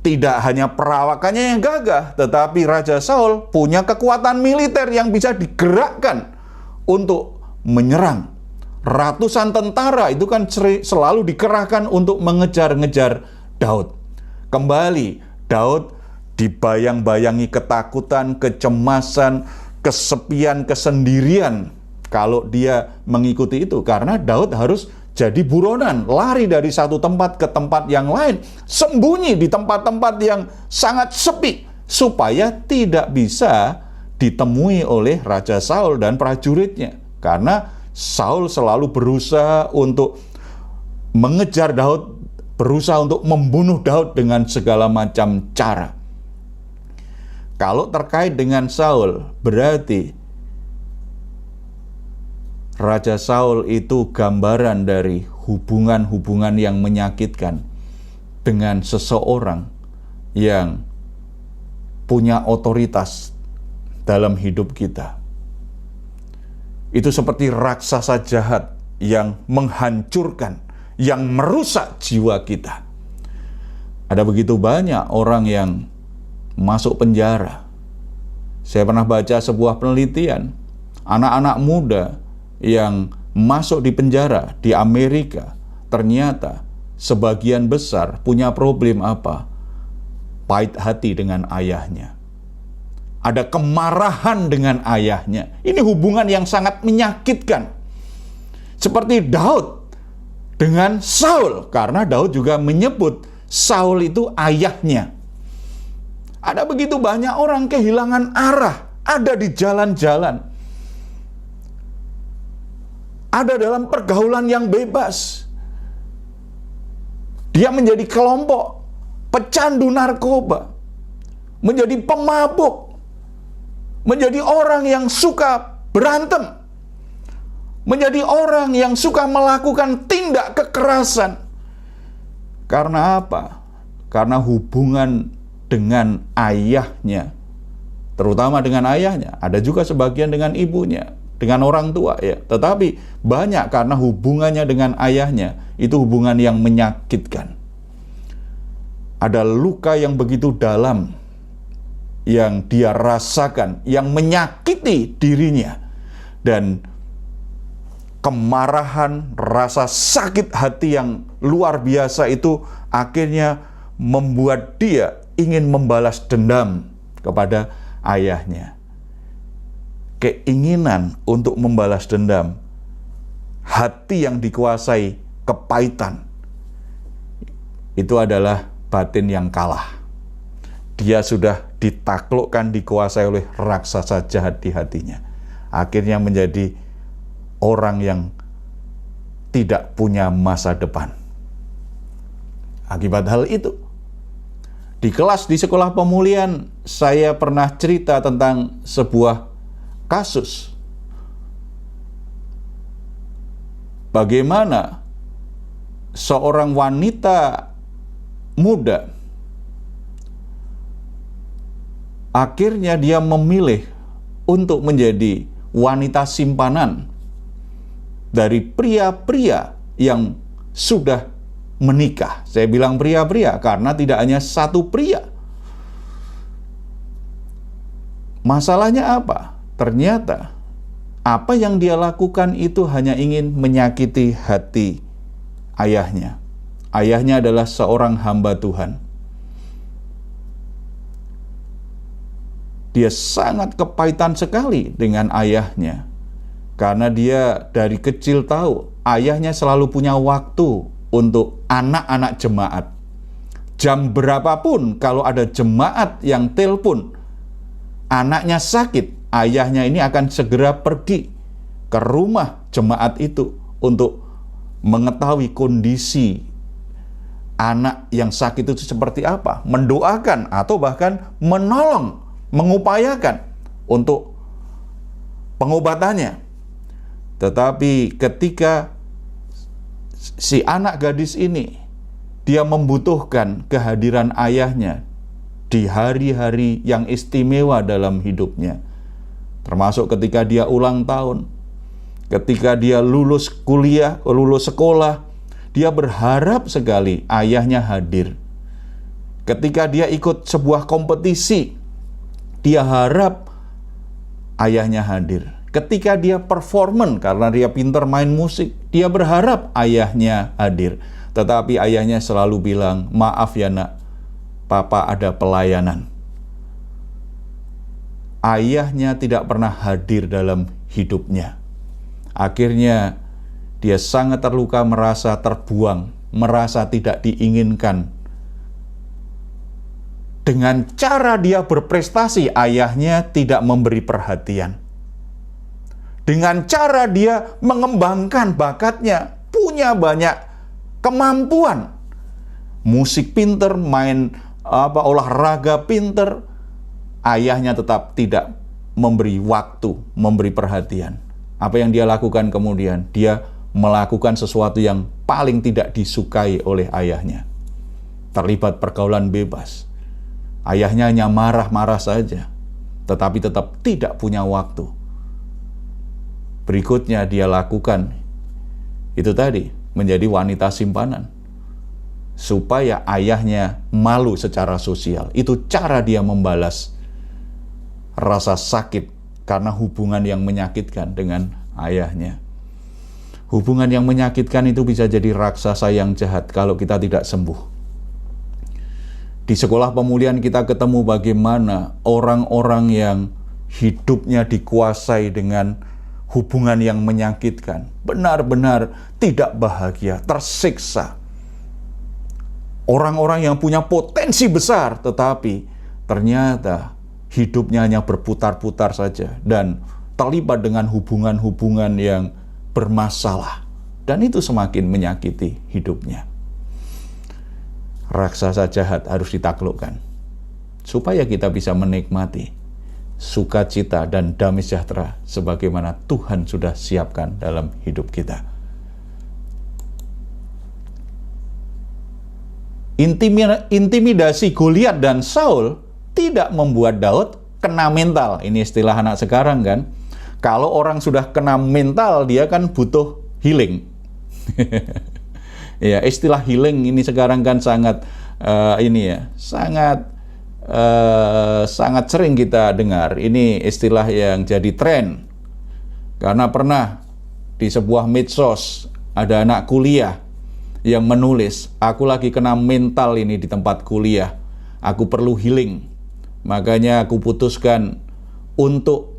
Tidak hanya perawakannya yang gagah, tetapi Raja Saul punya kekuatan militer yang bisa digerakkan untuk menyerang. Ratusan tentara itu kan selalu dikerahkan untuk mengejar-ngejar Daud. Kembali, Daud dibayang-bayangi ketakutan, kecemasan, kesepian, kesendirian kalau dia mengikuti itu. Karena Daud harus jadi buronan, lari dari satu tempat ke tempat yang lain, sembunyi di tempat-tempat yang sangat sepi, supaya tidak bisa ditemui oleh Raja Saul dan prajuritnya. Karena Saul selalu berusaha untuk mengejar Daud, berusaha untuk membunuh Daud dengan segala macam cara. Kalau terkait dengan Saul, berarti Raja Saul itu gambaran dari hubungan-hubungan yang menyakitkan dengan seseorang yang punya otoritas dalam hidup kita. Itu seperti raksasa jahat yang menghancurkan, yang merusak jiwa kita. Ada begitu banyak orang yang masuk penjara. Saya pernah baca sebuah penelitian, anak-anak muda yang masuk di penjara di Amerika, ternyata sebagian besar punya problem apa? Pahit hati dengan ayahnya. Ada kemarahan dengan ayahnya. Ini hubungan yang sangat menyakitkan. Seperti Daud dengan Saul, karena Daud juga menyebut Saul itu ayahnya. Ada begitu banyak orang kehilangan arah, ada di jalan-jalan, ada dalam pergaulan yang bebas. Dia menjadi kelompok pecandu narkoba, menjadi pemabuk, menjadi orang yang suka berantem, menjadi orang yang suka melakukan tindak kekerasan. Karena apa? Karena hubungan dengan ayahnya, terutama dengan ayahnya, ada juga sebagian dengan ibunya, dengan orang tua ya. Tetapi banyak karena hubungannya dengan ayahnya, itu hubungan yang menyakitkan. Ada luka yang begitu dalam yang dia rasakan, yang menyakiti dirinya. Dan kemarahan, rasa sakit hati yang luar biasa itu akhirnya membuat dia ingin membalas dendam kepada ayahnya. Keinginan untuk membalas dendam, hati yang dikuasai kepahitan, itu adalah batin yang kalah. Dia sudah ditaklukkan, dikuasai oleh raksasa jahat di hatinya. Akhirnya menjadi orang yang tidak punya masa depan. Akibat hal itu, di kelas di sekolah pemulihan, saya pernah cerita tentang sebuah kasus. Bagaimana seorang wanita muda akhirnya dia memilih untuk menjadi wanita simpanan dari pria-pria yang sudah menikah. Saya bilang pria-pria karena tidak hanya satu pria. Masalahnya apa? Ternyata apa yang dia lakukan itu hanya ingin menyakiti hati ayahnya. Ayahnya adalah seorang hamba Tuhan. Dia sangat kepahitan sekali dengan ayahnya. Karena dia dari kecil tahu ayahnya selalu punya waktu untuk anak-anak jemaat. Jam berapapun kalau ada jemaat yang telepon, anaknya sakit, ayahnya ini akan segera pergi ke rumah jemaat itu untuk mengetahui kondisi anak yang sakit itu seperti apa, mendoakan atau bahkan menolong, mengupayakan untuk pengobatannya. Tetapi ketika si anak gadis ini, dia membutuhkan kehadiran ayahnya di hari-hari yang istimewa dalam hidupnya, termasuk ketika dia ulang tahun, ketika dia lulus kuliah, lulus sekolah, dia berharap sekali ayahnya hadir. Ketika dia ikut sebuah kompetisi, dia harap ayahnya hadir. Ketika dia performan karena dia pintar main musik, dia berharap ayahnya hadir. Tetapi ayahnya selalu bilang, "Maaf ya nak, papa ada pelayanan." Ayahnya tidak pernah hadir dalam hidupnya. Akhirnya dia sangat terluka, merasa terbuang, merasa tidak diinginkan. Dengan cara dia berprestasi, ayahnya tidak memberi perhatian. Dengan cara dia mengembangkan bakatnya, punya banyak kemampuan. Musik pinter, main olahraga pinter, ayahnya tetap tidak memberi waktu, memberi perhatian. Apa yang dia lakukan kemudian? Dia melakukan sesuatu yang paling tidak disukai oleh ayahnya. Terlibat pergaulan bebas. Ayahnya hanya marah-marah saja, tetapi tetap tidak punya waktu. Berikutnya dia lakukan itu tadi, menjadi wanita simpanan, supaya ayahnya malu secara sosial. Itu cara dia membalas rasa sakit karena hubungan yang menyakitkan dengan ayahnya. Hubungan yang menyakitkan itu bisa jadi raksasa yang jahat kalau kita tidak sembuh. Di sekolah pemulihan kita ketemu bagaimana orang-orang yang hidupnya dikuasai dengan hubungan yang menyakitkan, benar-benar tidak bahagia, tersiksa. Orang-orang yang punya potensi besar, tetapi ternyata hidupnya hanya berputar-putar saja dan terlibat dengan hubungan-hubungan yang bermasalah, dan itu semakin menyakiti hidupnya. Raksasa jahat harus ditaklukkan supaya kita bisa menikmati sukacita dan damai sejahtera sebagaimana Tuhan sudah siapkan dalam hidup kita. Intimidasi Goliat dan Saul tidak membuat Daud kena mental. Ini istilah anak sekarang kan. Kalau orang sudah kena mental, dia kan butuh healing. Ya, istilah healing ini sekarang kan sangat sangat sering kita dengar. Ini istilah yang jadi tren. Karena pernah di sebuah medsos ada anak kuliah yang menulis, "Aku lagi kena mental ini di tempat kuliah. Aku perlu healing. Makanya aku putuskan untuk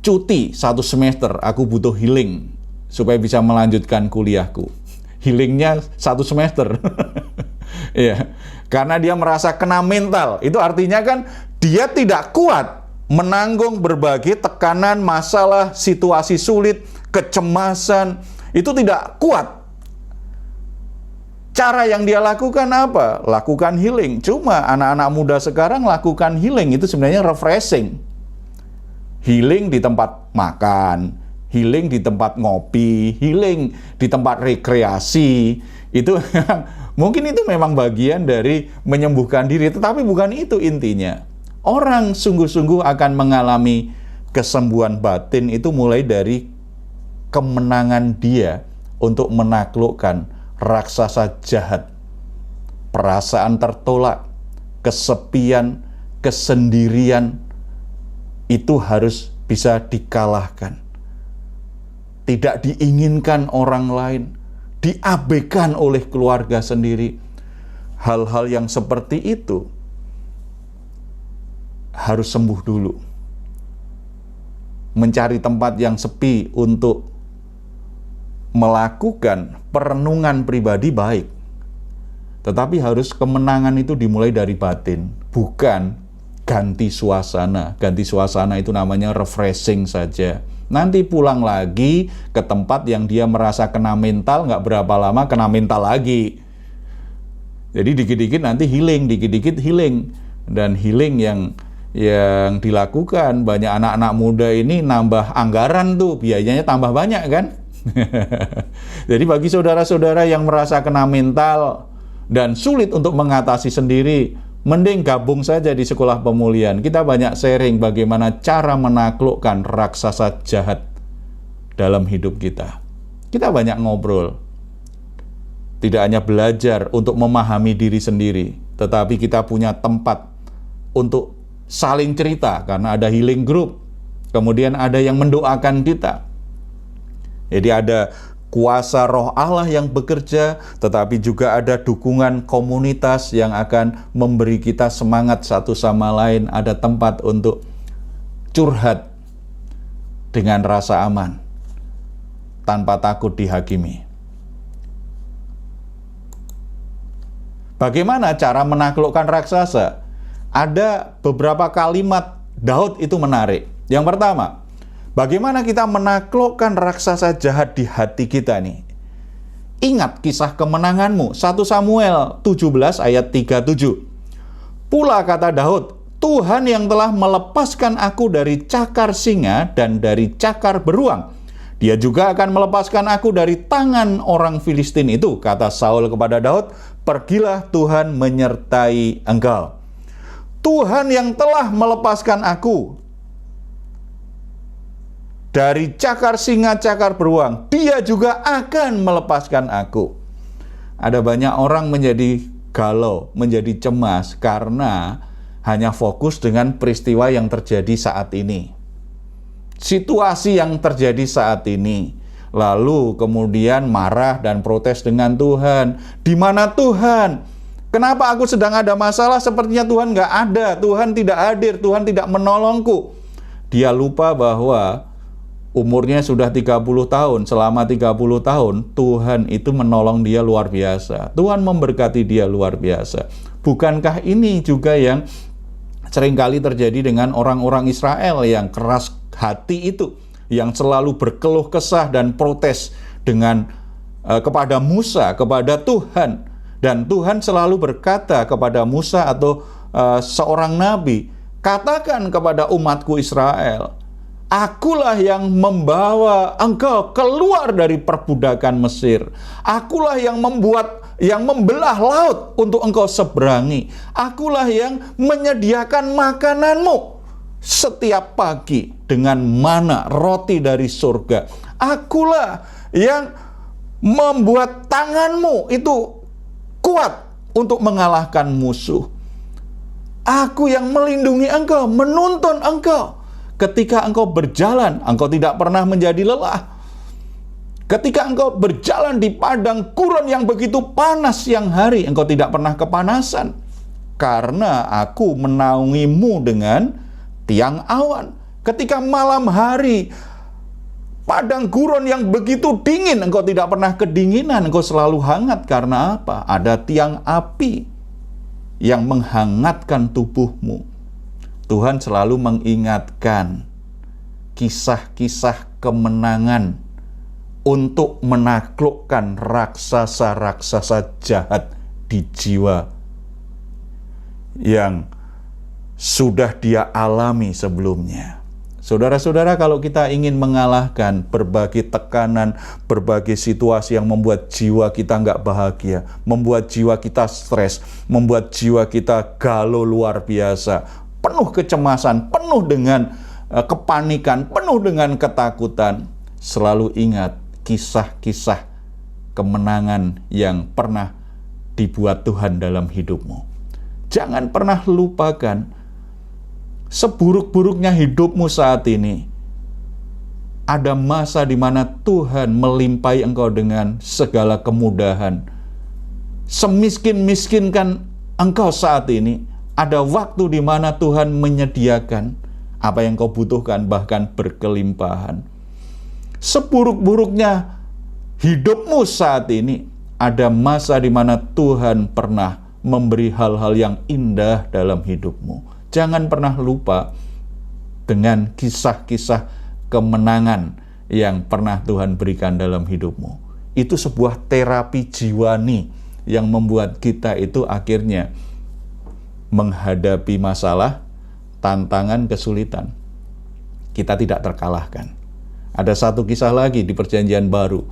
cuti 1 semester, aku butuh healing supaya bisa melanjutkan kuliahku." Healingnya 1 semester. Ya, karena dia merasa kena mental. Itu artinya kan dia tidak kuat menanggung berbagai tekanan, masalah, situasi sulit, kecemasan. Itu tidak kuat. Cara yang dia lakukan apa? Lakukan healing. Cuma anak-anak muda sekarang lakukan healing itu sebenarnya refreshing. Healing di tempat makan, healing di tempat ngopi, healing di tempat rekreasi. Itu mungkin itu memang bagian dari menyembuhkan diri, tetapi bukan itu intinya. Orang sungguh-sungguh akan mengalami kesembuhan batin itu mulai dari kemenangan dia untuk menaklukkan raksasa jahat, perasaan tertolak, kesepian, kesendirian, itu harus bisa dikalahkan. Tidak diinginkan orang lain, diabaikan oleh keluarga sendiri. Hal-hal yang seperti itu harus sembuh dulu. Mencari tempat yang sepi untuk melakukan perenungan pribadi baik. Tetapi harus kemenangan itu dimulai dari batin, bukan ganti suasana. Ganti suasana itu namanya refreshing saja. Nanti pulang lagi ke tempat yang dia merasa kena mental, nggak berapa lama kena mental lagi. Jadi dikit-dikit nanti healing, dikit-dikit healing. Dan healing yang dilakukan banyak anak-anak muda ini nambah anggaran tuh, biayanya tambah banyak kan. Jadi bagi saudara-saudara yang merasa kena mental dan sulit untuk mengatasi sendiri, mending gabung saja di sekolah pemulihan. Kita banyak sharing bagaimana cara menaklukkan raksasa jahat dalam hidup kita. Kita banyak ngobrol. Tidak hanya belajar untuk memahami diri sendiri, tetapi kita punya tempat untuk saling cerita karena ada healing group. Kemudian ada yang mendoakan kita. Jadi ada kuasa roh Allah yang bekerja, tetapi juga ada dukungan komunitas yang akan memberi kita semangat satu sama lain. Ada tempat untuk curhat dengan rasa aman, tanpa takut dihakimi. Bagaimana cara menaklukkan raksasa? Ada beberapa kalimat Daud itu menarik. Yang pertama, bagaimana kita menaklukkan raksasa jahat di hati kita nih? Ingat kisah kemenanganmu, 1 Samuel 17 ayat 37. Pula kata Daud, Tuhan yang telah melepaskan aku dari cakar singa dan dari cakar beruang. Dia juga akan melepaskan aku dari tangan orang Filistin itu. Kata Saul kepada Daud, pergilah, Tuhan menyertai engkau. Tuhan yang telah melepaskan aku dari cakar singa, cakar beruang, Dia juga akan melepaskan aku. Ada banyak orang menjadi galau, menjadi cemas karena hanya fokus dengan peristiwa yang terjadi saat ini. Situasi yang terjadi saat ini. Lalu kemudian marah dan protes dengan Tuhan. Di mana Tuhan? Kenapa aku sedang ada masalah? Sepertinya Tuhan nggak ada. Tuhan tidak hadir. Tuhan tidak menolongku. Dia lupa bahwa umurnya sudah 30 tahun. Selama 30 tahun, Tuhan itu menolong dia luar biasa. Tuhan memberkati dia luar biasa. Bukankah ini juga yang seringkali terjadi dengan orang-orang Israel yang keras hati itu, yang selalu berkeluh kesah dan protes dengan kepada Musa, kepada Tuhan. Dan Tuhan selalu berkata kepada Musa atau seorang nabi, katakan kepada umatku Israel, akulah yang membawa engkau keluar dari perbudakan Mesir. Akulah yang membelah laut untuk engkau seberangi. Akulah yang menyediakan makananmu setiap pagi dengan mana roti dari surga. Akulah yang membuat tanganmu itu kuat untuk mengalahkan musuh. Aku yang melindungi engkau, menuntun engkau. Ketika engkau berjalan, engkau tidak pernah menjadi lelah. Ketika engkau berjalan di padang gurun yang begitu panas siang hari, engkau tidak pernah kepanasan. Karena aku menaungimu dengan tiang awan. Ketika malam hari, padang gurun yang begitu dingin, engkau tidak pernah kedinginan, engkau selalu hangat. Karena apa? Ada tiang api yang menghangatkan tubuhmu. Tuhan selalu mengingatkan kisah-kisah kemenangan untuk menaklukkan raksasa-raksasa jahat di jiwa yang sudah dia alami sebelumnya. Saudara-saudara, kalau kita ingin mengalahkan berbagai tekanan, berbagai situasi yang membuat jiwa kita nggak bahagia, membuat jiwa kita stres, membuat jiwa kita galau luar biasa, penuh kecemasan, penuh dengan kepanikan, penuh dengan ketakutan, selalu ingat kisah-kisah kemenangan yang pernah dibuat Tuhan dalam hidupmu. Jangan pernah lupakan, seburuk-buruknya hidupmu saat ini, ada masa di mana Tuhan melimpahi engkau dengan segala kemudahan. Semiskin-miskinkan engkau saat ini, ada waktu di mana Tuhan menyediakan apa yang kau butuhkan, bahkan berkelimpahan. Seburuk-buruknya hidupmu saat ini, ada masa di mana Tuhan pernah memberi hal-hal yang indah dalam hidupmu. Jangan pernah lupa dengan kisah-kisah kemenangan yang pernah Tuhan berikan dalam hidupmu. Itu sebuah terapi jiwani yang membuat kita itu akhirnya menghadapi masalah, tantangan, kesulitan. Kita tidak terkalahkan. Ada satu kisah lagi di Perjanjian Baru.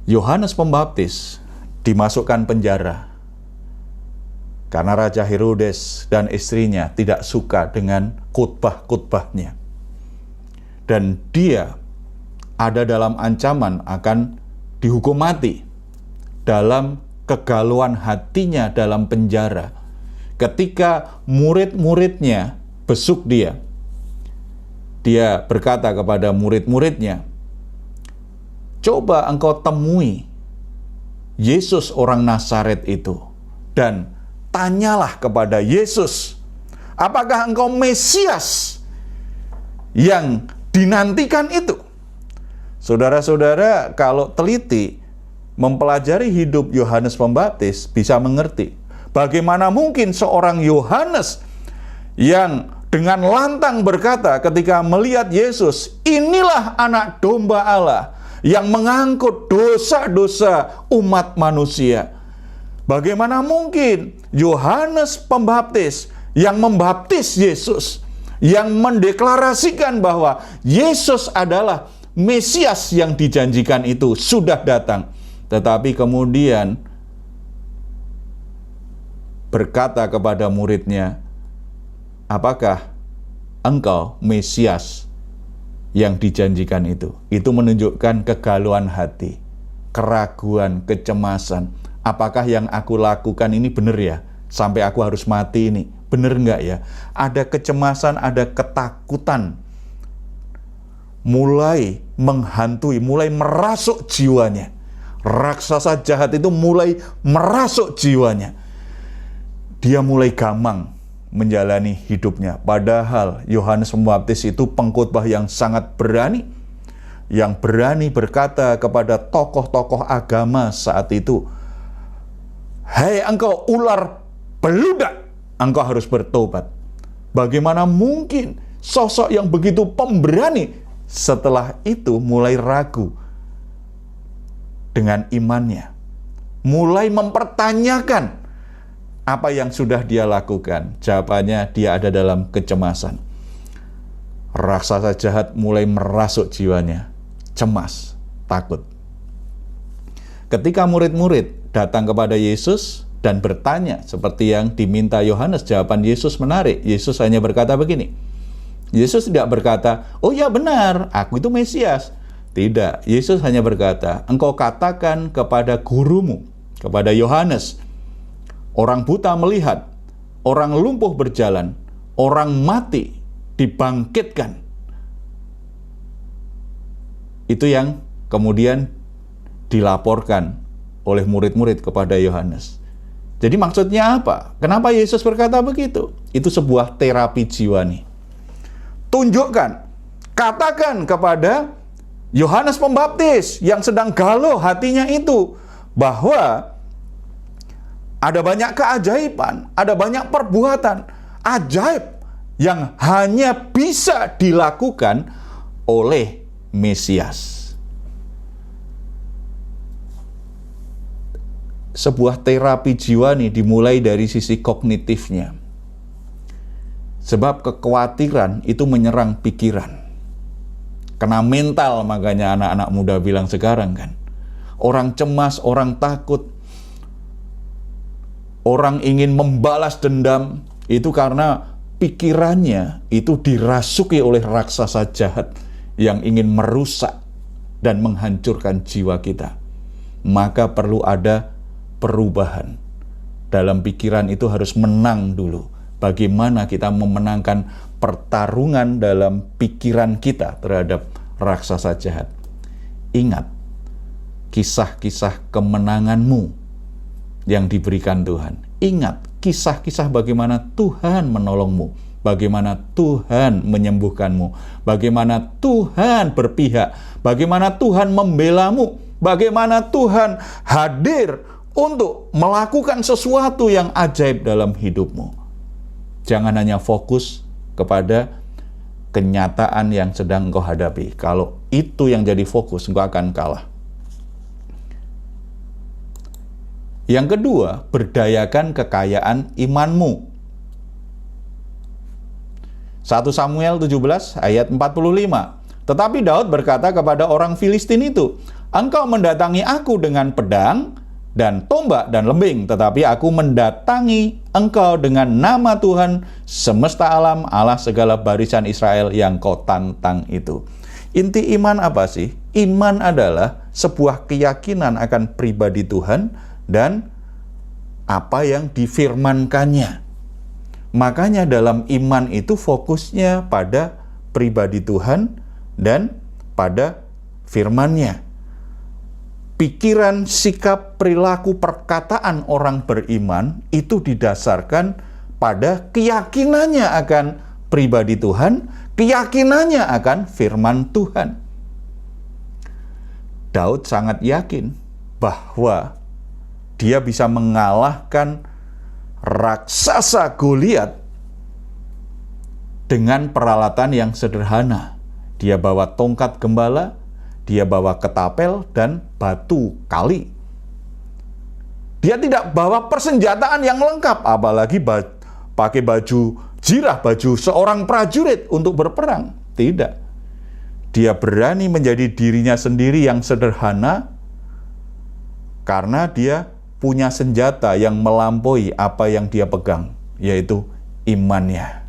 Yohanes Pembaptis dimasukkan penjara karena Raja Herodes dan istrinya tidak suka dengan khotbah-khotbahnya. Dan dia ada dalam ancaman akan dihukum mati dalam kegalauan hatinya dalam penjara. Ketika murid-muridnya besuk dia berkata kepada murid-muridnya, "Coba engkau temui Yesus orang Nazaret itu dan tanyalah kepada Yesus, apakah engkau Mesias yang dinantikan itu?" Saudara-saudara, kalau teliti mempelajari hidup Yohanes Pembaptis, bisa mengerti bagaimana mungkin seorang Yohanes yang dengan lantang berkata ketika melihat Yesus, "Inilah anak domba Allah yang mengangkut dosa-dosa umat manusia." Bagaimana mungkin Yohanes Pembaptis yang membaptis Yesus, yang mendeklarasikan bahwa Yesus adalah Mesias yang dijanjikan itu sudah datang, tetapi kemudian berkata kepada muridnya, "Apakah engkau Mesias yang dijanjikan itu?" Itu menunjukkan kegalauan hati, keraguan, kecemasan. Apakah yang aku lakukan ini benar ya? Sampai aku harus mati ini, benar enggak ya? Ada kecemasan, ada ketakutan. Mulai menghantui, mulai merasuk jiwanya. Raksasa jahat itu mulai merasuk jiwanya. Dia mulai gamang menjalani hidupnya. Padahal Yohanes Pembaptis itu pengkhotbah yang sangat berani, yang berani berkata kepada tokoh-tokoh agama saat itu, "Hei engkau ular beludak, engkau harus bertobat." Bagaimana mungkin sosok yang begitu pemberani setelah itu mulai ragu dengan imannya, mulai mempertanyakan apa yang sudah dia lakukan? Jawabannya, dia ada dalam kecemasan. Raksasa jahat mulai merasuk jiwanya, cemas, takut. Ketika murid-murid datang kepada Yesus dan bertanya seperti yang diminta Yohanes, jawaban Yesus menarik. Yesus hanya berkata begini. Yesus tidak berkata, "Oh ya benar, aku itu Mesias." Tidak, Yesus hanya berkata, "Engkau katakan kepada gurumu," kepada Yohanes, "orang buta melihat, orang lumpuh berjalan, orang mati dibangkitkan." Itu yang kemudian dilaporkan oleh murid-murid kepada Yohanes. Jadi maksudnya apa? Kenapa Yesus berkata begitu? Itu sebuah terapi jiwani. Tunjukkan, katakan kepada Yohanes Pembaptis yang sedang galau hatinya itu, bahwa ada banyak keajaiban, ada banyak perbuatan ajaib yang hanya bisa dilakukan oleh Mesias. Sebuah terapi jiwani dimulai dari sisi kognitifnya. Sebab kekhawatiran itu menyerang pikiran. Kena mental, makanya anak-anak muda bilang sekarang kan. Orang cemas, orang takut, orang ingin membalas dendam, itu karena pikirannya itu dirasuki oleh raksasa jahat yang ingin merusak dan menghancurkan jiwa kita. Maka perlu ada perubahan. Dalam pikiran itu harus menang dulu. Bagaimana kita memenangkan pertarungan dalam pikiran kita terhadap raksasa jahat. Ingat kisah-kisah kemenanganmu yang diberikan Tuhan. Ingat kisah-kisah bagaimana Tuhan menolongmu, bagaimana Tuhan menyembuhkanmu, bagaimana Tuhan berpihak, bagaimana Tuhan membelamu, bagaimana Tuhan hadir untuk melakukan sesuatu yang ajaib dalam hidupmu. Jangan hanya fokus kepada kenyataan yang sedang engkau hadapi. Kalau itu yang jadi fokus, engkau akan kalah. Yang kedua, berdayakan kekayaan imanmu. 1 Samuel 17 ayat 45. Tetapi Daud berkata kepada orang Filistin itu, engkau mendatangi aku dengan pedang dan tombak dan lembing, tetapi aku mendatangi engkau dengan nama Tuhan semesta alam, Allah segala barisan Israel yang kau tantang itu. Inti iman apa sih? Iman adalah sebuah keyakinan akan pribadi Tuhan dan apa yang difirmankannya. Makanya dalam iman itu fokusnya pada pribadi Tuhan dan pada firman-Nya. Pikiran, sikap, perilaku, perkataan orang beriman itu didasarkan pada keyakinannya akan pribadi Tuhan, keyakinannya akan firman Tuhan. Daud sangat yakin bahwa dia bisa mengalahkan raksasa Goliat dengan peralatan yang sederhana. Dia bawa tongkat gembala, dia bawa ketapel dan batu kali. Dia tidak bawa persenjataan yang lengkap, apalagi pakai baju jirah, baju seorang prajurit untuk berperang. Tidak. Dia berani menjadi dirinya sendiri yang sederhana karena dia punya senjata yang melampaui apa yang dia pegang, yaitu imannya.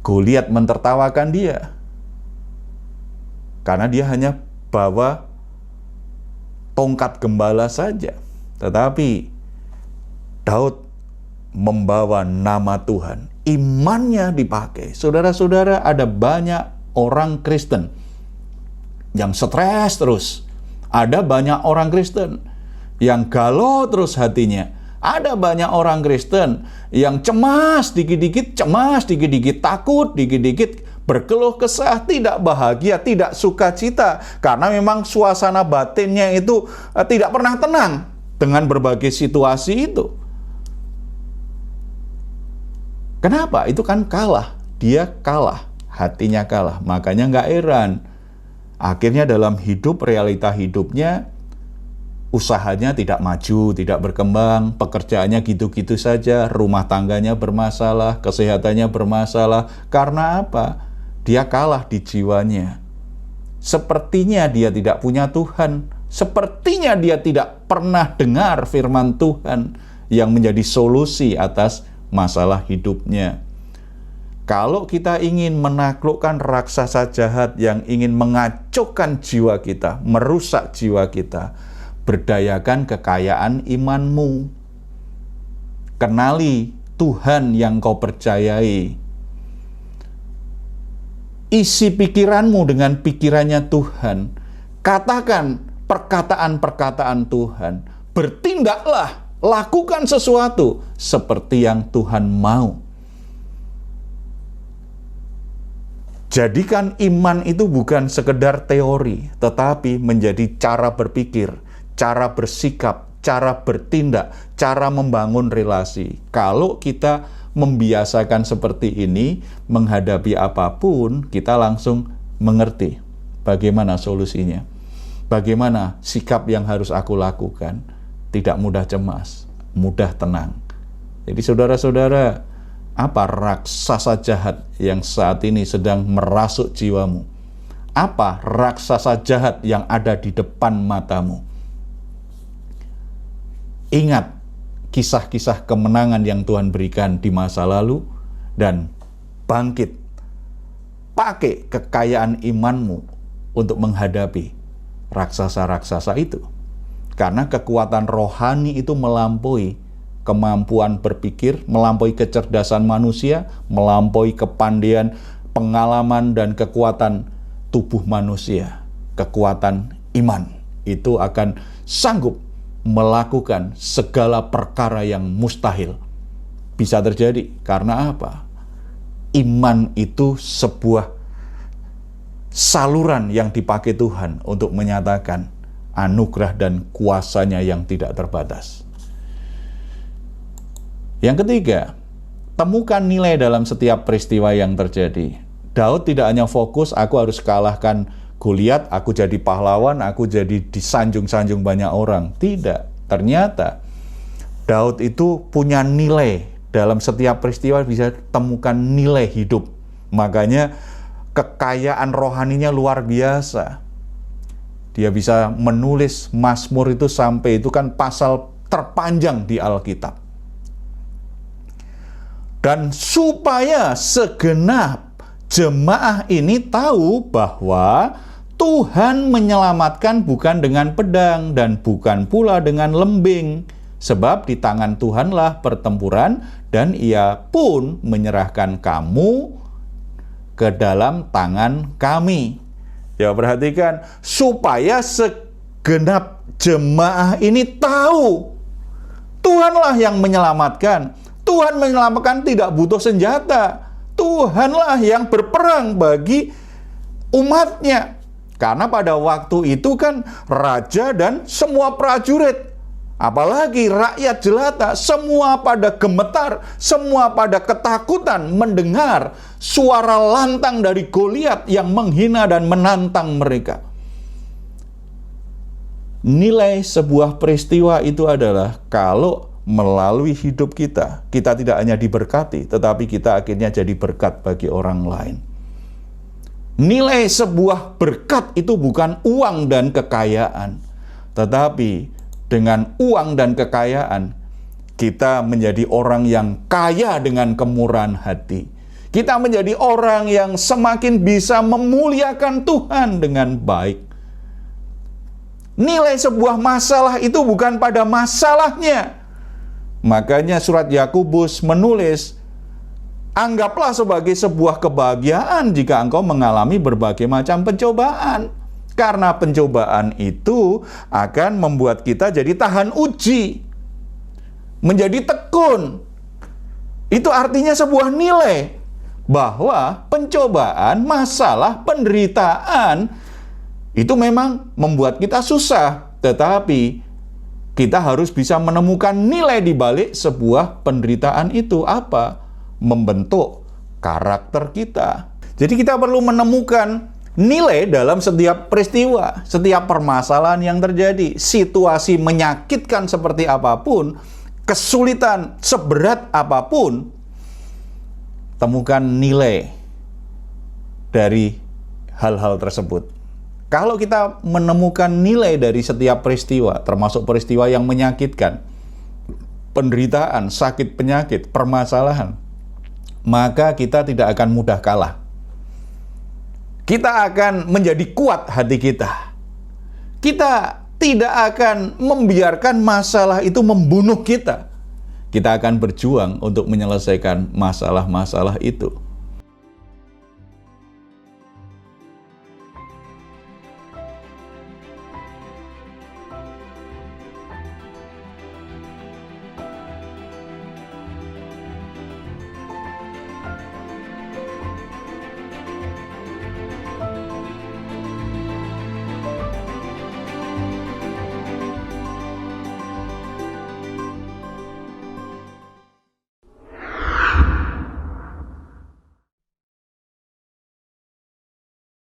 Goliat mentertawakan dia karena dia hanya bawa tongkat gembala saja. Tetapi Daud membawa nama Tuhan, imannya dipakai. Saudara-saudara, ada banyak orang Kristen yang stres terus. Ada banyak orang Kristen yang galau terus hatinya. Ada banyak orang Kristen yang cemas dikit-dikit, takut dikit-dikit, berkeluh kesah, tidak bahagia, tidak sukacita, karena memang suasana batinnya itu tidak pernah tenang dengan berbagai situasi itu. Kenapa? Itu kan kalah. Dia kalah, hatinya kalah. Makanya nggak heran. Akhirnya dalam hidup, realita hidupnya, usahanya tidak maju, tidak berkembang, pekerjaannya gitu-gitu saja, rumah tangganya bermasalah, kesehatannya bermasalah. Karena apa? Dia kalah di jiwanya. Sepertinya dia tidak punya Tuhan. Sepertinya dia tidak pernah dengar firman Tuhan yang menjadi solusi atas masalah hidupnya. Kalau kita ingin menaklukkan raksasa jahat yang ingin mengacaukan jiwa kita, merusak jiwa kita, berdayakan kekayaan imanmu. Kenali Tuhan yang kau percayai. Isi pikiranmu dengan pikirannya Tuhan. Katakan perkataan-perkataan Tuhan. Bertindaklah, lakukan sesuatu seperti yang Tuhan mau. Jadikan iman itu bukan sekedar teori, tetapi menjadi cara berpikir, cara bersikap, cara bertindak, cara membangun relasi. Kalau kita membiasakan seperti ini, menghadapi apapun, kita langsung mengerti bagaimana solusinya. Bagaimana sikap yang harus aku lakukan. Tidak mudah cemas, mudah tenang. Jadi saudara-saudara, apa raksasa jahat yang saat ini sedang merasuk jiwamu? Apa raksasa jahat yang ada di depan matamu? Ingat kisah-kisah kemenangan yang Tuhan berikan di masa lalu dan bangkit. Pakai kekayaan imanmu untuk menghadapi raksasa-raksasa itu. Karena kekuatan rohani itu melampaui kemampuan berpikir, melampaui kecerdasan manusia, melampaui kepandaian, pengalaman, dan kekuatan tubuh manusia. Kekuatan iman itu akan sanggup melakukan segala perkara yang mustahil. Bisa terjadi. Karena apa? Iman itu sebuah saluran yang dipakai Tuhan untuk menyatakan anugerah dan kuasanya yang tidak terbatas. Yang ketiga, temukan nilai dalam setiap peristiwa yang terjadi. Daud tidak hanya fokus, aku harus kalahkan Goliat, aku jadi pahlawan, aku jadi disanjung-sanjung banyak orang. Tidak, ternyata Daud itu punya nilai dalam setiap peristiwa, bisa temukan nilai hidup. Makanya kekayaan rohaninya luar biasa. Dia bisa menulis Mazmur itu sampai itu kan pasal terpanjang di Alkitab. Dan supaya segenap jemaah ini tahu bahwa Tuhan menyelamatkan bukan dengan pedang dan bukan pula dengan lembing. Sebab di tangan Tuhanlah pertempuran dan Ia pun menyerahkan kamu ke dalam tangan kami. Ya, perhatikan, supaya segenap jemaah ini tahu Tuhanlah yang menyelamatkan. Tuhan menyelamatkan tidak butuh senjata. Tuhanlah yang berperang bagi umatnya. Karena pada waktu itu kan raja dan semua prajurit, apalagi rakyat jelata, semua pada gemetar, semua pada ketakutan mendengar suara lantang dari Goliat yang menghina dan menantang mereka. Nilai sebuah peristiwa itu adalah kalau melalui hidup kita, kita tidak hanya diberkati, tetapi kita akhirnya jadi berkat bagi orang lain. Nilai sebuah berkat itu bukan uang dan kekayaan, tetapi dengan uang dan kekayaan, kita menjadi orang yang kaya dengan kemurahan hati. Kita menjadi orang yang semakin bisa memuliakan Tuhan dengan baik. Nilai sebuah masalah itu bukan pada masalahnya. Makanya surat Yakobus menulis, anggaplah sebagai sebuah kebahagiaan jika engkau mengalami berbagai macam pencobaan. Karena pencobaan itu akan membuat kita jadi tahan uji, menjadi tekun. Itu artinya sebuah nilai bahwa pencobaan, masalah, penderitaan itu memang membuat kita susah, tetapi kita harus bisa menemukan nilai di balik sebuah penderitaan itu. Apa? Membentuk karakter kita. Jadi kita perlu menemukan nilai dalam setiap peristiwa, setiap permasalahan yang terjadi. Situasi menyakitkan seperti apapun, kesulitan seberat apapun, temukan nilai dari hal-hal tersebut. Kalau kita menemukan nilai dari setiap peristiwa, termasuk peristiwa yang menyakitkan, penderitaan, sakit penyakit, permasalahan, maka kita tidak akan mudah kalah. Kita akan menjadi kuat hati kita. Kita tidak akan membiarkan masalah itu membunuh kita. Kita akan berjuang untuk menyelesaikan masalah-masalah itu.